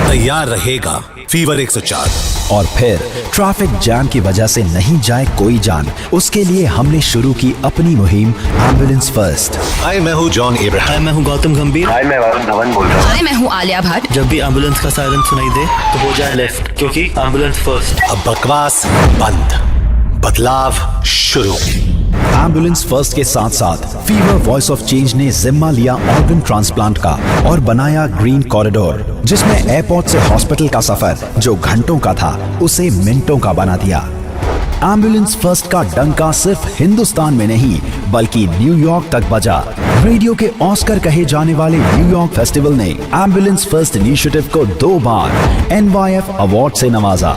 तैयार रहेगा फीवर 104। और फिर ट्रैफिक जैम की वजह से नहीं जाए कोई जान, उसके लिए हमने शुरू की अपनी मुहिम एम्बुलेंस फर्स्ट। हाय, मैं हूँ जॉन इब्राहिम। हाय, मैं हूँ गौतम गंभीर। हाय, मैं वरुण धवन बोल रहा हूँ। हाय, मैं हूँ आलिया भट्ट। जब भी एम्बुलेंस का सायरन सुनाई दे तो हो जाए लेफ्ट, क्योंकि एम्बुलेंस फर्स्ट। अब बकवास बंद, बदलाव शुरू। एम्बुलेंस फर्स्ट के साथ साथ फीवर वॉइस ऑफ चेंज ने जिम्मा लिया ऑर्गन ट्रांसप्लांट का और बनाया ग्रीन कॉरिडोर, जिसमें एयरपोर्ट से हॉस्पिटल का सफर जो घंटों का था उसे मिनटों का बना दिया। एम्बुलेंस फर्स्ट का डंका सिर्फ हिंदुस्तान में नहीं बल्कि न्यूयॉर्क तक बजा। रेडियो के ऑस्कर कहे जाने वाले न्यूयॉर्क फेस्टिवल ने एम्बुलेंस फर्स्ट इनिशिएटिव को 2 बार NYF अवार्ड से नवाजा।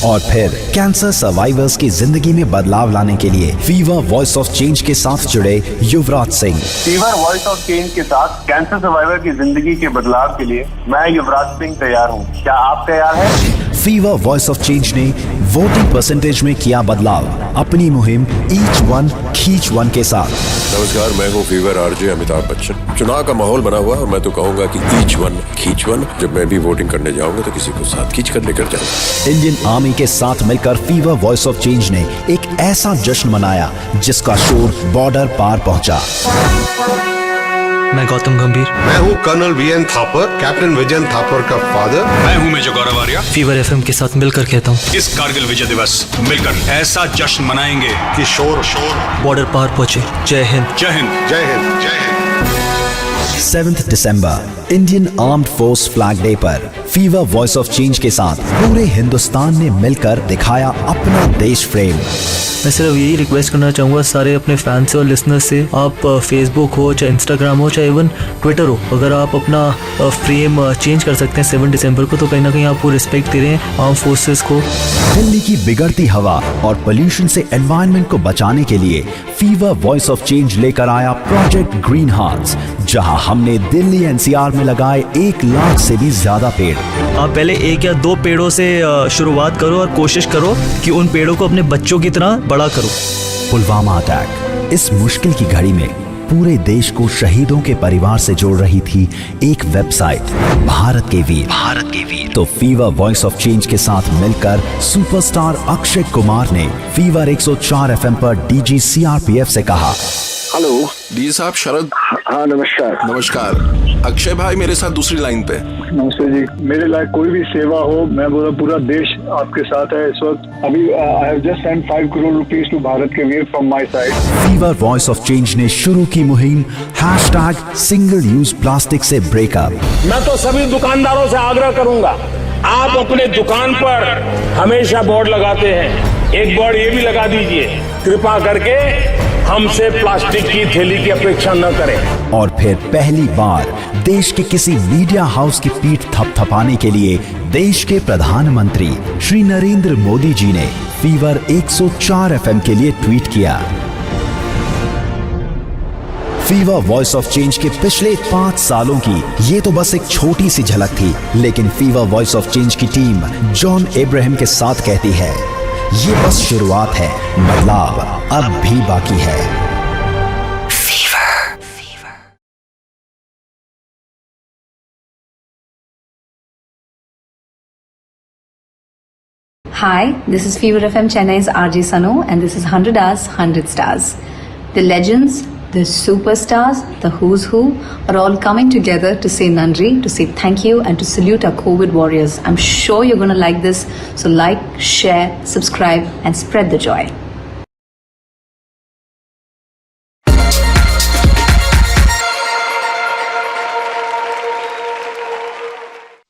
और फिर कैंसर सर्वाइवर्स की जिंदगी में बदलाव लाने के लिए फीवर वॉइस ऑफ चेंज के साथ जुड़े Yuvraj Singh. Fever voice of change के साथ कैंसर सर्वाइवर की जिंदगी के बदलाव के लिए मैं युवराज सिंह तैयार हूँ। क्या आप तैयार हैं? फीवर वॉइस ऑफ चेंज ने वोटिंग परसेंटेज में किया बदलाव, अपनी मुहिम ईच वन खींच वन के साथ। नमस्कार, मैं हूँ फीवर RJ अमिताभ बच्चन। चुनाव का माहौल बना हुआ और मैं तो कहूँगा कि ईच वन खींच वन। जब मैं भी वोटिंग करने जाऊंगा तो किसी को साथ खींच कर लेकर जाऊंगा। इंडियन आर्मी के साथ मिलकर फीवर वॉइस ऑफ चेंज ने एक ऐसा जश्न मनाया जिसका शोर बॉर्डर पार पहुंचा। मैं गौतम गंभीर। मैं हूँ colonel VN Thapar, captain Vijayan Thapar का फादर। मैं हूँ major Gaurav Arya. Fever FM के साथ मिलकर कहता हूँ, इस कारगिल विजय दिवस मिलकर ऐसा जश्न मनाएंगे कि शोर बॉर्डर पार पहुंचे। जय हिंद, जय हिंद, जय हिंद, जय हिंद। 7 दिसंबर Indian armed force flag day पर फीवर वॉइस ऑफ चेंज के साथ पूरे हिंदुस्तान ने मिलकर दिखाया अपना देश प्रेम। मैं सिर्फ यही रिक्वेस्ट करना चाहूँगा सारे अपने फैंस से और लिसनर्स से, आप फेसबुक हो चाहे इंस्टाग्राम हो चाहे इवन ट्विटर हो, अगर आप अपना फ्रेम चेंज कर सकते हैं 7 दिसंबर को तो कहीं ना कहीं आप वो रिस्पेक्ट दे रहे हैं आर्म फोर्सेस को। दिल्ली की बिगड़ती हवा और पोल्यूशन से एनवायरनमेंट को बचाने के लिए फीवर वॉइस ऑफ चेंज लेकर आया प्रोजेक्ट ग्रीन हार्ट्स, जहां हमने दिल्ली NCR में लगाए 1 लाख से भी ज्यादा पेड़। आप पहले 1 या 2 पेड़ों से शुरुआत करो और कोशिश करो कि उन पेड़ों को अपने बच्चों की तरह बड़ा करो। पुलवामा अटैक इस मुश्किल की घड़ी में पूरे देश को शहीदों के परिवार से जोड़ रही थी एक वेबसाइट, भारत के वीर। तो फीवर वॉइस ऑफ चेंज के साथ मिलकर सुपरस्टार अक्षय कुमार ने फीवर 104 FM पर DG CRPF से कहा, हेलो डी साहब, शरद। हाँ, नमस्कार। नमस्कार। अक्षय भाई मेरे साथ दूसरी लाइन पे। नमस्ते जी। मेरे लायक कोई भी सेवा हो, मैं बोला पूरा देश आपके साथ है इस वक्त। अभी I have just sent 5 crore rupees to Bharat के वीर from my side. Fever voice of change ने शुरू की मुहिम #सिंगल यूज प्लास्टिक से ब्रेकअप। मैं तो सभी दुकानदारों से आग्रह करूंगा, आप अपने दुकान पर हमेशा बोर्ड लगाते हैं, एक बोर्ड ये भी लगा दीजिए, कृपा करके हमसे प्लास्टिक की थैली की अपेक्षा न करें। और फिर पहली बार देश के किसी मीडिया हाउस की पीठ थपथपाने के लिए देश के प्रधानमंत्री श्री नरेंद्र मोदी जी ने फीवर 104 FM के लिए ट्वीट किया। फीवर वॉइस ऑफ चेंज के पिछले 5 सालों की ये तो बस एक छोटी सी झलक थी, लेकिन फीवर वॉइस ऑफ चेंज की टीम जॉन इब्राहिम के साथ कहती है, ये बस शुरुआत है, बदलाव अब भी बाकी है। Hi, this is Fever FM Chennai's RJ Sanu and this is 100 Hours, 100 Stars. The legends, The superstars, the who's who, are all coming together to say Nandri, to say thank you, and to salute our COVID warriors. I'm sure you're going to like this. So like, share, subscribe, and spread the joy.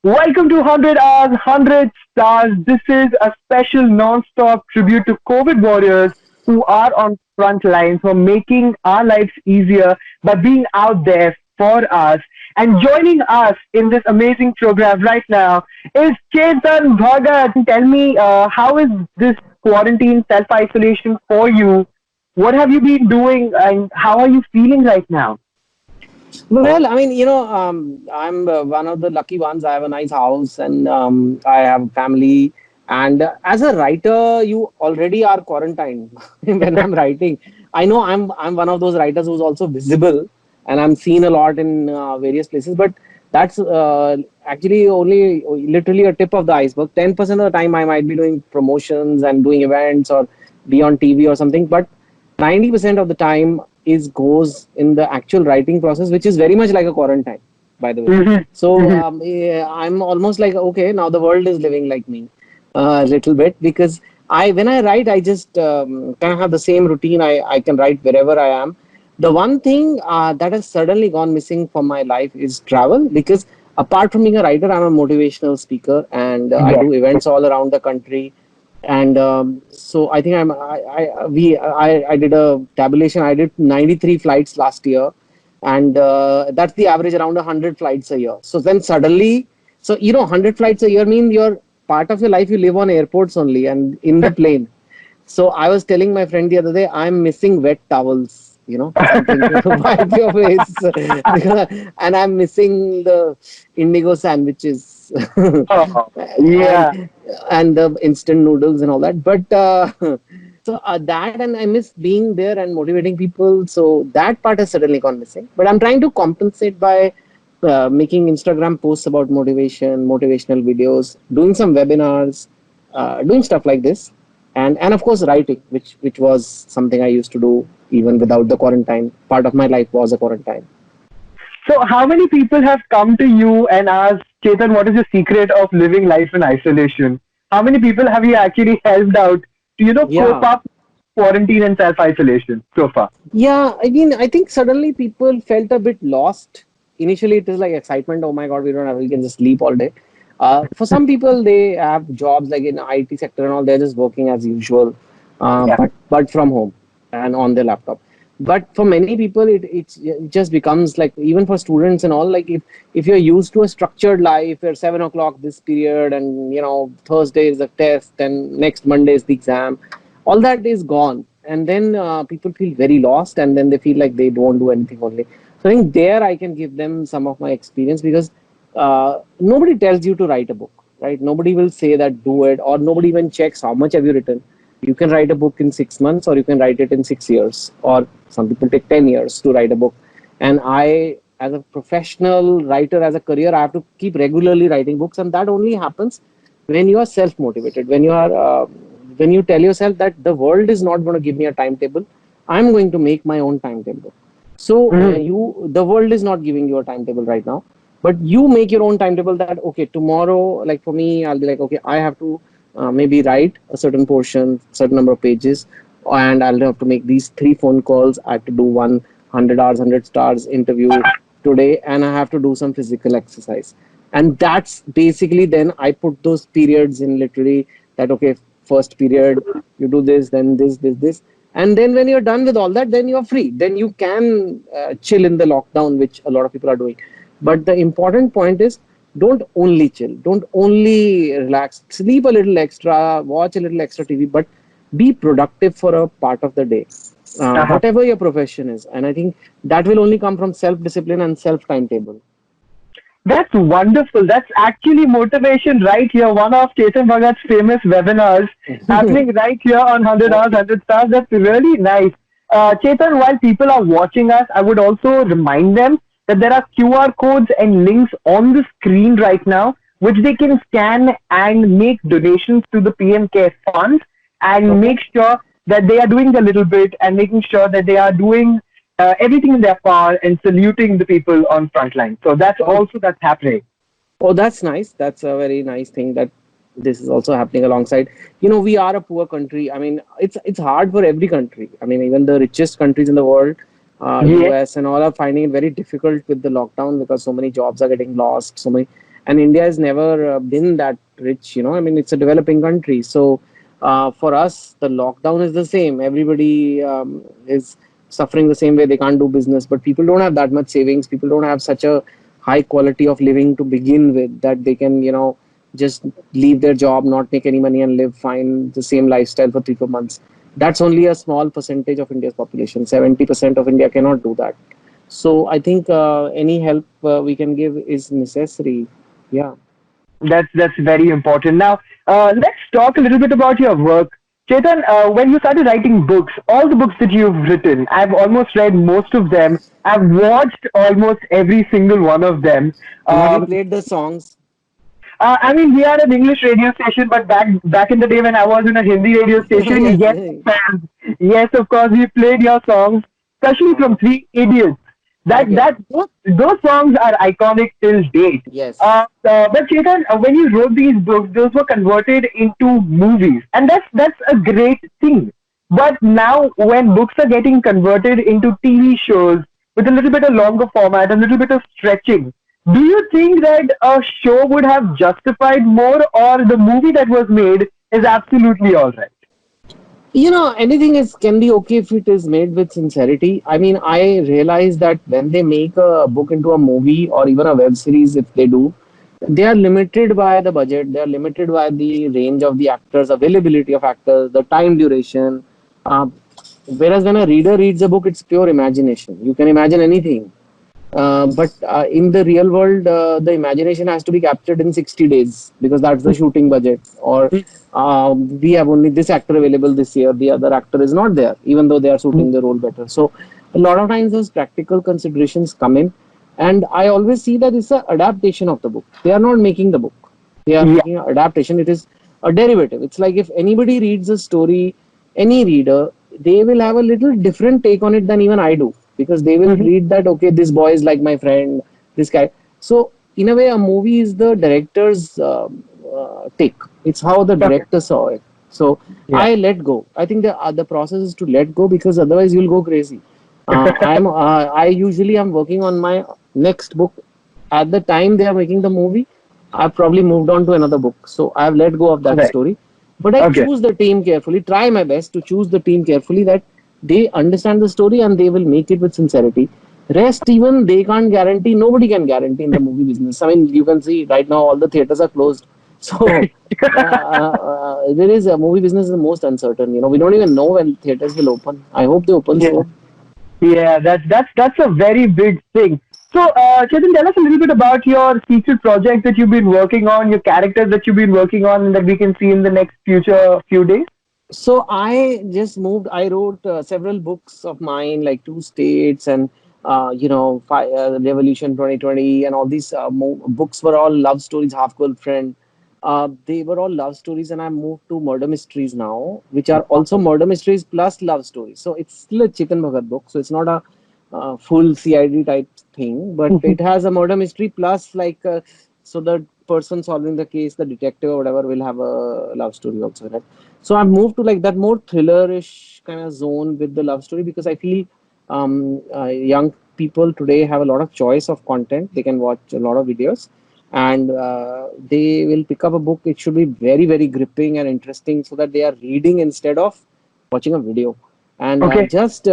Welcome to 100 Hours, 100 Stars. This is a special non-stop tribute to COVID warriors who are on front lines for making our lives easier by being out there for us. And joining us in this amazing program right now is Chetan Bhagat. Tell me, how is this quarantine self-isolation for you? What have you been doing and how are you feeling right now? Well, I mean, I'm one of the lucky ones. I have a nice house and I have family. And as a writer, you already are quarantined when I'm writing. I know I'm one of those writers who's also visible and I'm seen a lot in various places. But that's actually only literally a tip of the iceberg. 10% of the time I might be doing promotions and doing events or be on TV or something. But 90% of the time goes in the actual writing process, which is very much like a quarantine, by the way. Mm-hmm. So I'm almost like, okay, now the world is living like me a little bit, because when I write, I just kind of have the same routine. I can write wherever I am. The one thing that has suddenly gone missing from my life is travel, because apart from being a writer, I'm a motivational speaker and I do events all around the country. And so I think I did a tabulation. I did 93 flights last year, and that's the average, around 100 flights a year. So then suddenly, 100 flights a year means your part of your life you live on airports only and in the plane. So I was telling my friend the other day, I'm missing wet towels, something to wipe your face, and I'm missing the Indigo sandwiches. And the instant noodles and all that. But that, and I miss being there and motivating people. So that part has suddenly gone missing. But I'm trying to compensate by making Instagram posts about motivation, motivational videos, doing some webinars, doing stuff like this. And of course, writing, which was something I used to do even without the quarantine. Part of my life was a quarantine. So how many people have come to you and asked, Chetan, what is the secret of living life in isolation? How many people have you actually helped out to, cope up quarantine and self-isolation so far? Yeah, I mean, I think suddenly people felt a bit lost. Initially, it was like excitement. Oh my God, we can just sleep all day. For some people, they have jobs like in IT sector and all. They're just working as usual, but from home and on their laptop. But for many people, it just becomes like, even for students and all, like if you're used to a structured life, where 7 o'clock this period and, Thursday is the test and next Monday is the exam, all that is gone. And then people feel very lost, and then they feel like they don't do anything only. So I think there I can give them some of my experience, because nobody tells you to write a book, right? Nobody will say that do it, or nobody even checks how much have you written. You can write a book in 6 months, or you can write it in 6 years, or some people take 10 years to write a book. And I, as a professional writer, as a career, I have to keep regularly writing books. And that only happens when you are self-motivated, when you tell yourself that the world is not going to give me a timetable. I'm going to make my own timetable. So the world is not giving you a timetable right now, but you make your own timetable that, okay, tomorrow, like for me, I'll be like, okay, I have to maybe write a certain portion, certain number of pages, and I'll have to make these 3 phone calls. I have to do 100 hours, 100 stars interview today, and I have to do some physical exercise. And that's basically, then I put those periods in literally that, okay, first period, you do this, then this. And then when you're done with all that, then you're free. Then you can chill in the lockdown, which a lot of people are doing. But the important point is, don't only chill, don't only relax, sleep a little extra, watch a little extra TV, but be productive for a part of the day, whatever your profession is. And I think that will only come from self-discipline and self-timetable. That's wonderful. That's actually motivation right here. One of Chetan Bhagat's famous webinars happening right here on 100 Hours, 100 Stars. That's really nice. Chetan, while people are watching us, I would also remind them that there are QR codes and links on the screen right now, which they can scan and make donations to the PM Care Fund, and make sure that they are doing a little bit and making sure that they are doing everything in their power and saluting the people on frontline. So that's happening. Oh, that's nice. That's a very nice thing that this is also happening alongside. You know, we are a poor country. I mean, it's hard for every country. I mean, even the richest countries in the world, Yeah. US and all, are finding it very difficult with the lockdown because so many jobs are getting lost. So many, and India has never been that rich. You know, I mean, it's a developing country. So for us, the lockdown is the same. Everybody is suffering the same way. They can't do business, but people don't have that much savings. People don't have such a high quality of living to begin with that they can, you know, just leave their job, not make any money, and live fine the same lifestyle for 3 4 months. That's only a small percentage of India's population. 70% of India cannot do that. So I think any help we can give is necessary. Yeah. That's very important. Now, let's talk a little bit about your work. Chetan, when you started writing books, all the books that you've written, I've almost read most of them. I've watched almost every single one of them. Have you played the songs? I mean, we are an English radio station, but back in the day when I was in a Hindi radio station, yes, of course, we played your songs, especially from Three Idiots. Those songs are iconic till date. Yes. But Chetan, when you wrote these books, those were converted into movies, and that's a great thing. But now, when books are getting converted into TV shows with a little bit of longer format, a little bit of stretching, do you think that a show would have justified more, or the movie that was made is absolutely all right? You know, anything can be okay if it is made with sincerity. I mean, I realize that when they make a book into a movie or even a web series, if they do, they are limited by the budget, they are limited by the range of the actors, availability of actors, the time duration. Whereas when a reader reads a book, it's pure imagination. You can imagine anything. But in the real world, the imagination has to be captured in 60 days because that's the shooting budget. Or we have only this actor available this year, the other actor is not there, even though they are suiting the role better. So a lot of times those practical considerations come in. And I always see that it's an adaptation of the book. They are not making the book. They are making an adaptation. It is a derivative. It's like if anybody reads a story, any reader, they will have a little different take on it than even I do. Because they will read that, okay, this boy is like my friend, this guy. So, in a way, a movie is the director's take. It's how the director saw it. So, I let go. I think the process is to let go because otherwise you'll go crazy. I usually am working on my next book. At the time they are making the movie, I've probably moved on to another book. So, I've let go of that story. But I choose the team carefully, try my best to choose the team carefully that they understand the story and they will make it with sincerity. Rest, even they can't guarantee, nobody can guarantee in the movie business. I mean, you can see right now all the theaters are closed. So there is a movie business is the most uncertain. You know, we don't even know when theaters will open. I hope they open soon. Yeah, that's a very big thing. So, Chetan, tell us a little bit about your secret project that you've been working on, your characters that you've been working on that we can see in the next few days. So I just moved. I wrote several books of mine, like Two States and Revolution 2020, and all these books were all love stories. Half Girlfriend. They were all love stories, and I moved to murder mysteries now, which are also murder mysteries plus love stories. So it's still a Chetan Bhagat book. So it's not a full CID type thing, but it has a murder mystery plus so the person solving the case, the detective or whatever, will have a love story also in it. So I've moved to like that more thriller-ish kind of zone with the love story because I feel young people today have a lot of choice of content. They can watch a lot of videos and they will pick up a book. It should be very, very gripping and interesting so that they are reading instead of watching a video. And just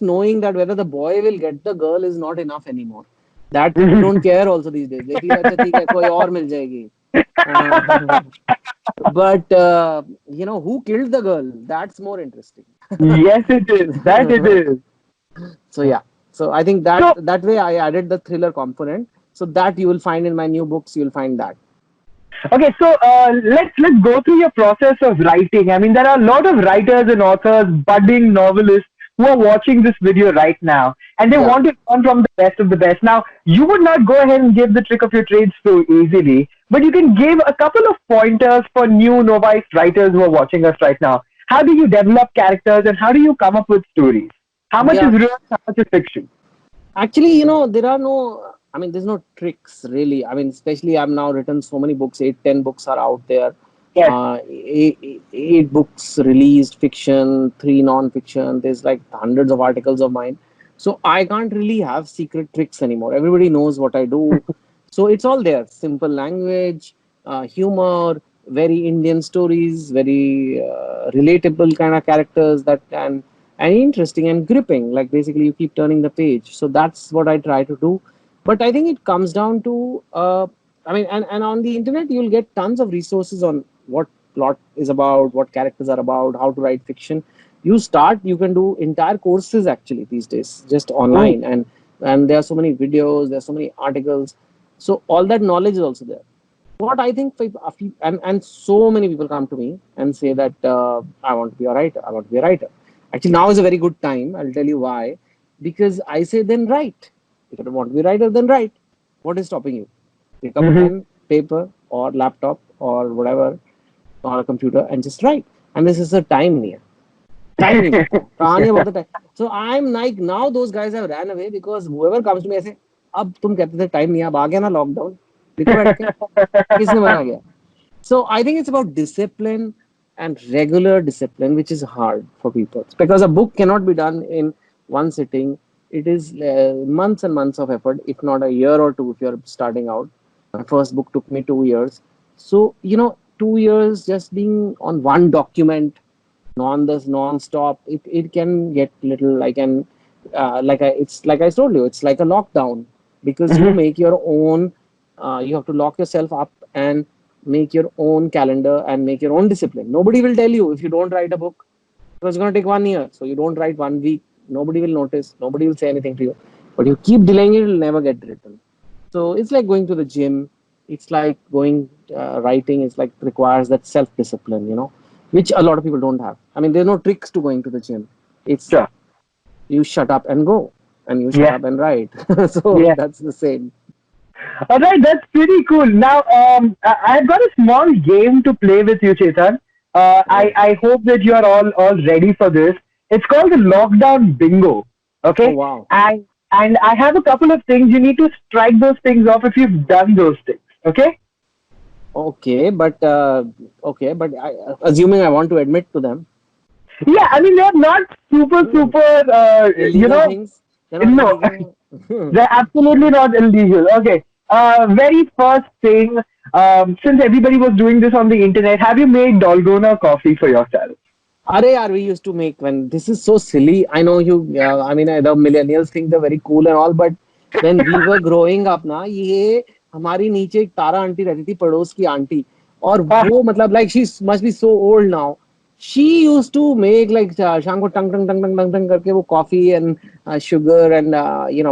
knowing that whether the boy will get the girl is not enough anymore. That people don't care also these days. They feel अच्छा ठीक है कोई और मिल जाएगी. But who killed the girl? That's more interesting. Yes, it is. That it is. So yeah. So I think that way I added the thriller component. So that you will find in my new books. You will find that. Okay, so let's go through your process of writing. I mean, there are a lot of writers and authors, budding novelists who are watching this video right now, and they want to learn from the best of the best. Now, you would not go ahead and give the trick of your trade so easily, but you can give a couple of pointers for new novice writers who are watching us right now. How do you develop characters and how do you come up with stories? How much Yeah. is real? How much is fiction? Actually, there are no, I mean, there's no tricks really. I mean, especially I've now written so many books, 8, 10 books are out there. Yes. Eight books released, fiction, 3 non-fiction. There's like hundreds of articles of mine. So I can't really have secret tricks anymore. Everybody knows what I do. So it's all there. Simple language, humor, very Indian stories, very relatable kind of characters that can and interesting and gripping. Like basically, you keep turning the page. So that's what I try to do. But I think it comes down to, I mean, and on the internet, you'll get tons of resources on what plot is about, what characters are about, how to write fiction. You can do entire courses actually these days, just online. And there are so many videos, there are so many articles. So all that knowledge is also there. What I think, and so many people come to me and say that I want to be a writer. I want to be a writer. Actually, now is a very good time. I'll tell you why. Because I say, then write. If you don't want to be a writer, then write. What is stopping you? Pick up a pen, paper, or laptop, or whatever, or a computer, and just write. And this is a time near. Time near. कहानी about the time. So I'm like, now those guys have ran away because whoever comes to me, I say, अब तुम कहते थे time नहीं, अब आ गया ना lockdown. लिखो बैठ के. किसने मना किया? So I think it's about discipline and regular discipline, which is hard for people because a book cannot be done in one sitting. It is months and months of effort, if not a year or two if you're starting out. My first book took me 2 years. So, 2 years just being on one document, non-stop, it can get little like it's like I told you, it's like a lockdown because you make your own, you have to lock yourself up and make your own calendar and make your own discipline. Nobody will tell you if you don't write a book, because it's going to take 1 year. So you don't write 1 week, nobody will notice, nobody will say anything to you. But you keep delaying it, it will never get written. So it's like going to the gym. It's like going writing. It's like requires that self-discipline, which a lot of people don't have. I mean, there's no tricks to going to the gym. It's you shut up and go, and you shut up and write. So that's the same. All right, that's pretty cool. Now, I've got a small game to play with you, Chetan. I hope that you are all ready for this. It's called the Lockdown Bingo. Okay? Oh, wow. And I have a couple of things. You need to strike those things off if you've done those things. Okay? Okay, but assuming I want to admit to them. Yeah, I mean, they're not super, illegal things? No, they're absolutely not illegal. Okay. Very first thing, since everybody was doing this on the internet, have you made Dalgona coffee for yourself? Arey, we used to make when this is so silly. I know you. I mean, the millennials think they're very cool and all, but when we were growing up, ना ये हमारी नीचे एक तारा aunty रहती थी, पड़ोस की aunty, और वो मतलब like she must be so old now. She used to make like शाम को टंग टंग टंग टंग टंग टंग करके वो coffee and sugar and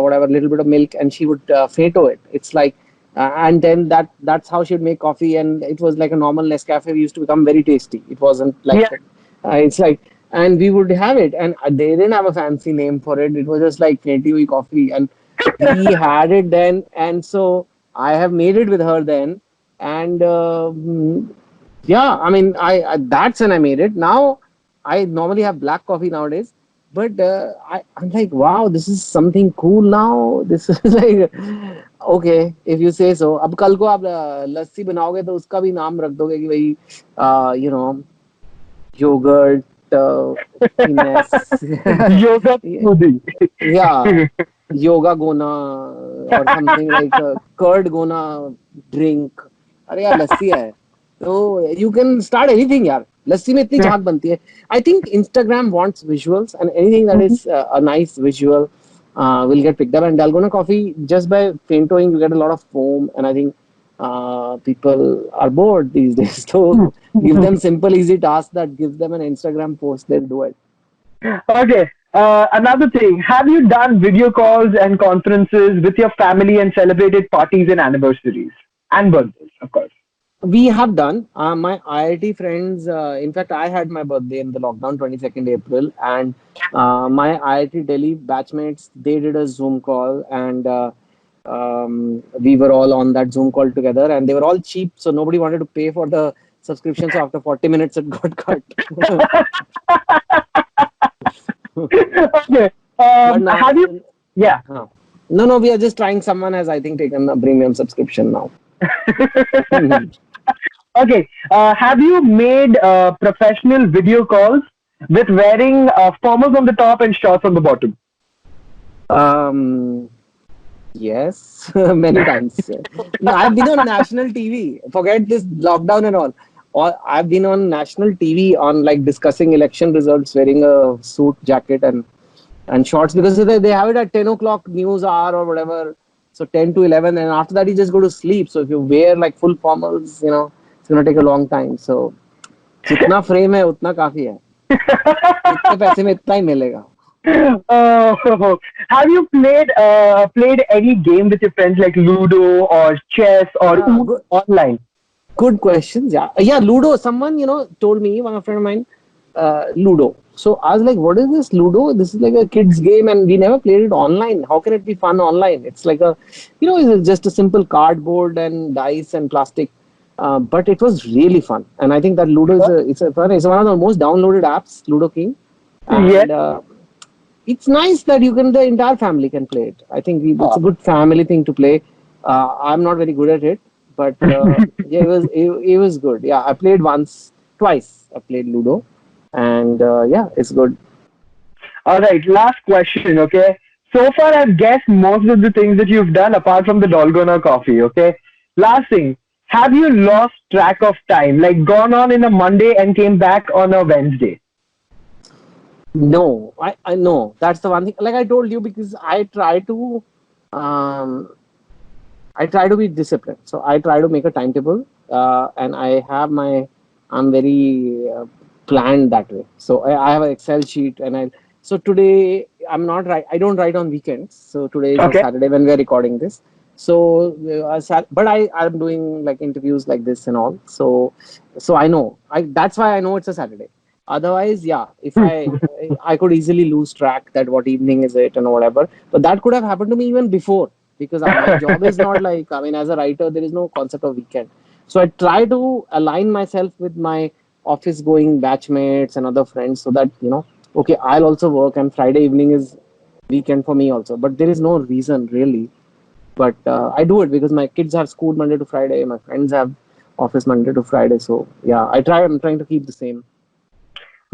whatever little bit of milk, and she would Fato it. It's like and then that's how she would make coffee, and it was like a normal Nescafe. Used to become very tasty. It wasn't like it's like, and we would have it, and they didn't have a fancy name for it. It was just like Feti hui coffee, and we had it then, and so I have made it with her then, and I mean, I that's when I made it. Now I normally have black coffee nowadays, but I'm like, wow, this is something cool now. This is like, okay, if you say so. अब कल को आप लस्सी बनाओगे तो उसका भी नाम रख दोगे कि भाई yogurt finesse. Yogurt smoothie. Yeah, yoga gona or something like a curd gona drink. अरे यार लस्सी है तो you can start anything यार. लस्सी में इतनी झाग बनती है. I think Instagram wants visuals, and anything that is a nice visual will get picked up. And Dalgona coffee, just by Faintoing, you get a lot of foam, and I think people are bored these days. So give them simple, easy tasks that gives them an Instagram post, they'll do it. Okay. Another thing, have you done video calls and conferences with your family and celebrated parties and anniversaries and birthdays, of course? We have done. My IIT friends, in fact, I had my birthday in the lockdown, 22nd April, and my IIT Delhi batchmates, they did a Zoom call, and we were all on that Zoom call together, and they were all cheap, so nobody wanted to pay for the subscription, so after 40 minutes it got cut. Okay. now, Have you? Yeah. No, we are just trying. Someone has, I think, taken a premium subscription now. Okay. Have you made professional video calls with wearing formals on the top and shorts on the bottom? Yes, many times. No, I've been on national TV. Forget this lockdown and all. I've been on national TV on like discussing election results, wearing a suit jacket and shorts because they have it at 10 o'clock news hour or whatever. So 10 to 11, and after that you just go to sleep. So if you wear like full formals, it's gonna take a long time. So जितना frame है उतना काफी है. इतने पैसे में इतना ही मिलेगा. Have you played any game with your friends like Ludo or chess or online? Good questions. Yeah, Ludo. Someone told me, one friend of mine, Ludo. So I was like, what is this Ludo? This is like a kid's game, and we never played it online. How can it be fun online? It's like it's just a simple cardboard and dice and plastic. But it was really fun, and I think that Ludo is one of the most downloaded apps, Ludo King. And it's nice that the entire family can play it. I think it's a good family thing to play. I'm not very good at it, but it was good. Yeah, I played twice. I played Ludo, and it's good. All right, last question. Okay, so far I've guessed most of the things that you've done apart from the Dalgona coffee. Okay, last thing. Have you lost track of time, like gone on in a Monday and came back on a Wednesday? No, I know that's the one thing. Like I told you, because I try to be disciplined. So I try to make a timetable, and I'm very planned that way. So I have an Excel sheet, so today I'm not right. I don't write on weekends. So today is a Saturday when we are recording this. So, but I'm doing like interviews like this and all. So I know. That's why I know it's a Saturday. Otherwise, if I could easily lose track that what evening is it and whatever. But that could have happened to me even before, because my job is not like, as a writer, there is no concept of weekend. So I try to align myself with my office going batchmates and other friends so that, okay, I'll also work and Friday evening is weekend for me also. But there is no reason really. But I do it because my kids have school Monday to Friday. My friends have office Monday to Friday. So I'm trying to keep the same.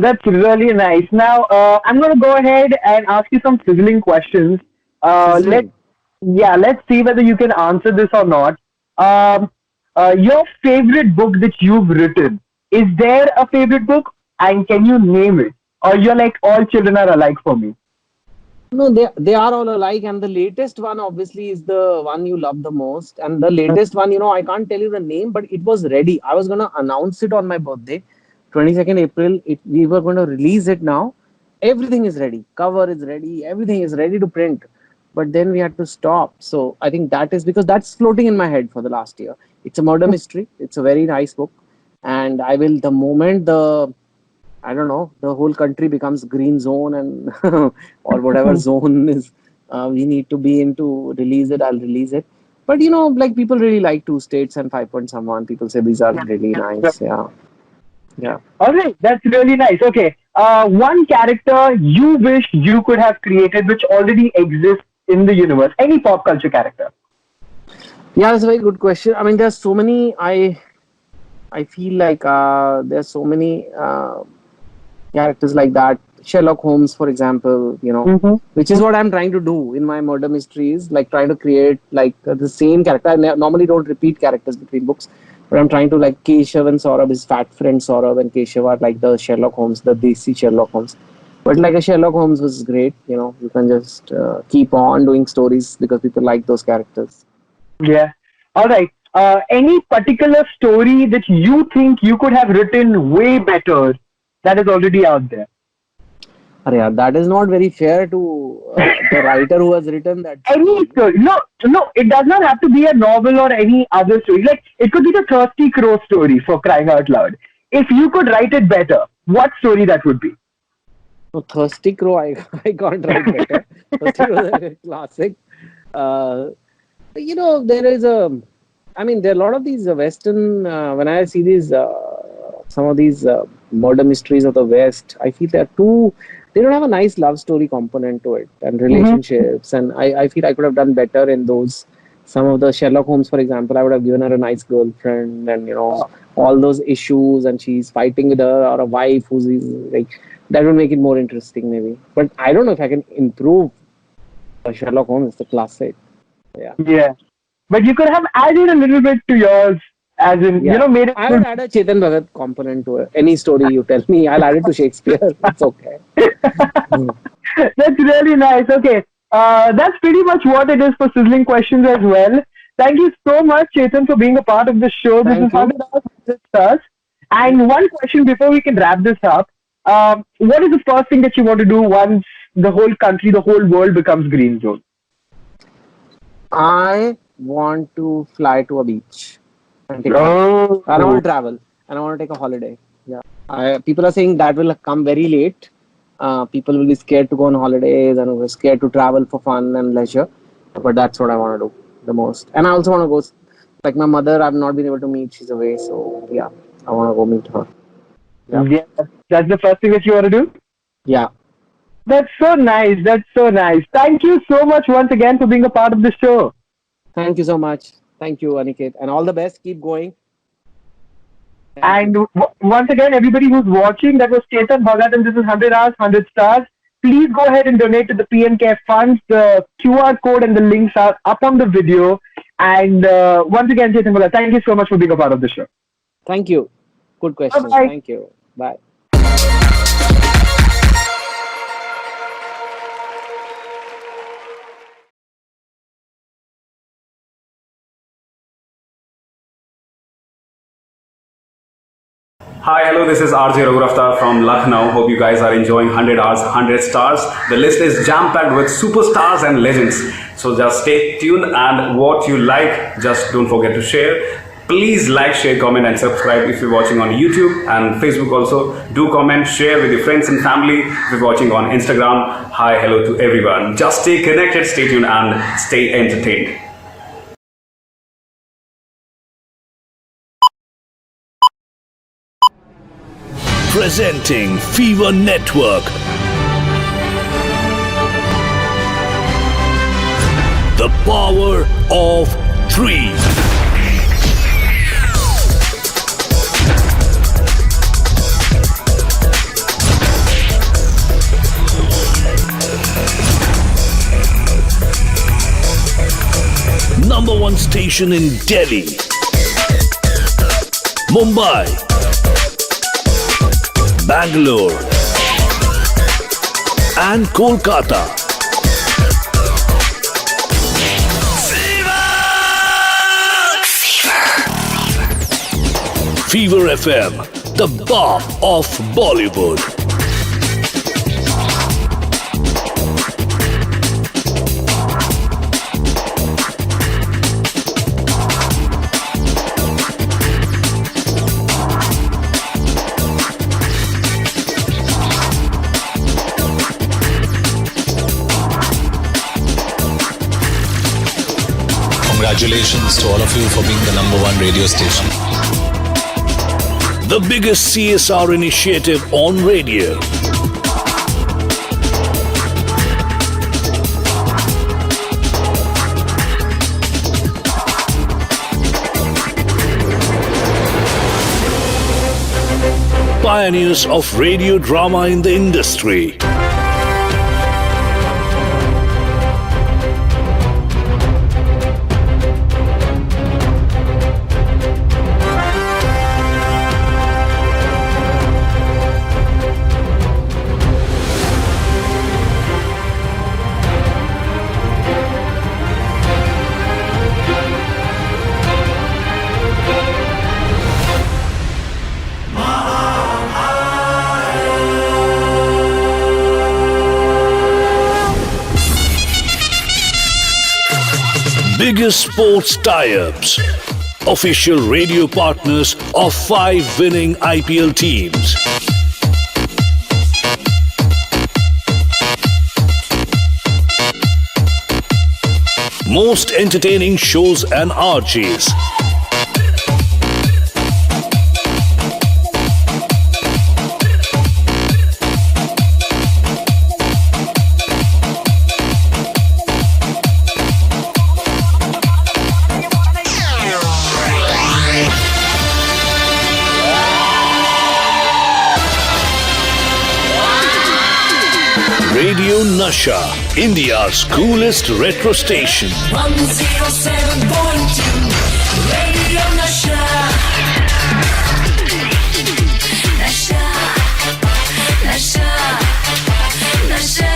That's really nice. Now, I'm going to go ahead and ask you some sizzling questions. Let's see whether you can answer this or not. Your favorite book that you've written, is there a favorite book? And can you name it? Or you're like, all children are alike for me? No, they are all alike. And the latest one, obviously, is the one you love the most. And the latest one, I can't tell you the name, but it was ready. I was going to announce it on my birthday. 22nd April, we were going to release it now. Everything is ready. Cover is ready. Everything is ready to print. But then we had to stop. So I think that is because that's floating in my head for the last year. It's a murder mystery. It's a very nice book. And the moment the whole country becomes green zone and or whatever zone is we need to be in to release it, I'll release it. But like people really like 2 States and 5 Point Someone. People say these are really nice. Yeah. All right, that's really nice. Okay, one character you wish you could have created which already exists in the universe. Any pop culture character? Yeah, that's a very good question. There's so many. I feel like there's so many characters like that. Sherlock Holmes, for example, which is what I'm trying to do in my murder mysteries, like trying to create like the same character. I normally don't repeat characters between books. But I'm trying to like Keshav and Saurabh, his fat friend Saurabh and Keshav are like the Sherlock Holmes, the Desi Sherlock Holmes. But like a Sherlock Holmes was great, you can just keep on doing stories because people like those characters. Yeah. All right. Any particular story that you think you could have written way better that is already out there? That is not very fair to the writer who has written that. Any story. No, it does not have to be a novel or any other story. Like, it could be the Thirsty Crow story, for crying out loud. If you could write it better, what story that would be? No, Thirsty Crow, I can't write better. Thirsty Crow is a classic. There is there are a lot of these Western, when I see these, some of these Murder Mysteries of the West, I feel they don't have a nice love story component to it and relationships. And I feel I could have done better in those. Some of the Sherlock Holmes, for example, I would have given her a nice girlfriend and, all those issues, and she's fighting with her, or a wife who's like, that would make it more interesting maybe. But I don't know if I can improve Sherlock Holmes, the classic. Yeah. But you could have added a little bit to yours, as in, made it. I would add a Chetan Bhagat component to it. Any story you tell me, I'll add it to Shakespeare. It's okay. That's really nice. Okay. That's pretty much what it is for Sizzling Questions as well. Thank you so much, Chetan, for being a part of the show. This is 100 Stars. And one question before we can wrap this up. What is the first thing that you want to do once the whole country, the whole world becomes green zone? I want to fly to a beach. I want to travel and I want to take a holiday. Yeah. People are saying that will come very late. People will be scared to go on holidays and we're scared to travel for fun and leisure. But that's what I want to do the most. And I also want to go, like my mother, I've not been able to meet. She's away. So yeah, I want to go meet her. Yeah. That's the first thing that you want to do? Yeah. That's so nice. That's so nice. Thank you so much once again for being a part of the show. Thank you so much. Thank you, Aniket. And all the best. Keep going. And once again, everybody who's watching, that was Chetan Bhagat, and this is 100 Hours, 100 Stars. Please go ahead and donate to the PM Care funds. The QR code and the links are up on the video. And once again, Chetan Bhagat, thank you so much for being a part of the show. Thank you. Good question. Bye-bye. Thank you. Bye. Hi, hello, this is RJ Raghuraftar from Lucknow. Hope you guys are enjoying 100 Hours, 100 Stars. The list is jam-packed with superstars and legends. So just stay tuned, and what you like, just don't forget to share. Please like, share, comment and subscribe if you're watching on YouTube and Facebook also. Do comment, share with your friends and family if you're watching on Instagram. Hi, hello to everyone. Just stay connected, stay tuned and stay entertained. Presenting Fever Network. The power of 3. Number 1 station in Delhi, Mumbai, Bangalore and Kolkata. Fever FM, the bomb of Bollywood. Congratulations to all of you for being the number 1 radio station. The biggest CSR initiative on radio. Pioneers of radio drama in the industry. Biggest sports tie-ups. Official radio partners of 5 winning IPL teams. Most entertaining shows and RJs. Radio Nasha, India's coolest retro station. 107.2 Radio Nasha. Nasha, Nasha, Nasha,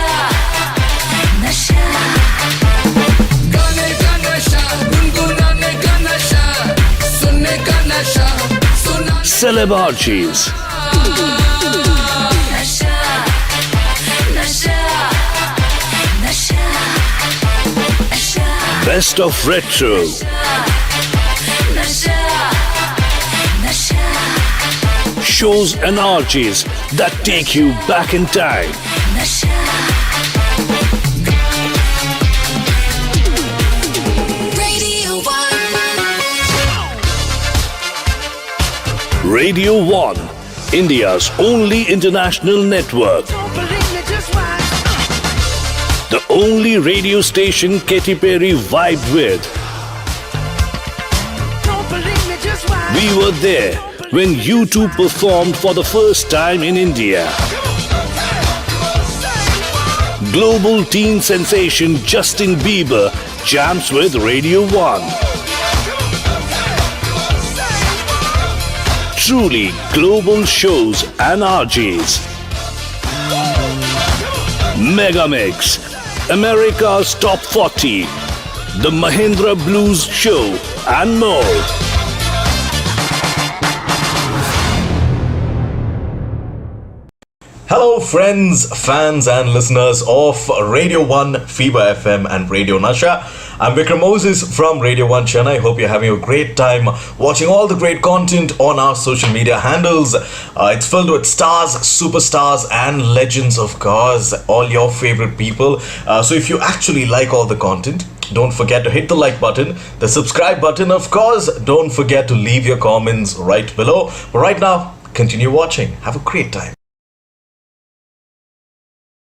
Nasha. गाने का नशा, गुनगुनाने का नशा, सुनने का नशा, सुना Celebrities. Nasha, Nasha, Nasha, Nasha. Best of retro. Nasha, Nasha. Shows and RJs that take you back in time. Nasha. Radio 1. Radio 1, India's only international network. The only radio station Katy Perry vibed with. We were there when U2 performed for the first time in India. Global teen sensation Justin Bieber jams with Radio 1. Truly global shows and RJs. Megamix, America's Top 40, The Mahindra Blues Show, and more. Hello, friends, fans, and listeners of Radio 1, Fever FM, and Radio Nasha. I'm Vikram Moses from Radio 1 Chennai. Hope you're having a great time watching all the great content on our social media handles. It's filled with stars, superstars, and legends, of course, all your favorite people. So if you actually like all the content, don't forget to hit the like button, the subscribe button, of course. Don't forget to leave your comments right below. But right now, continue watching. Have a great time.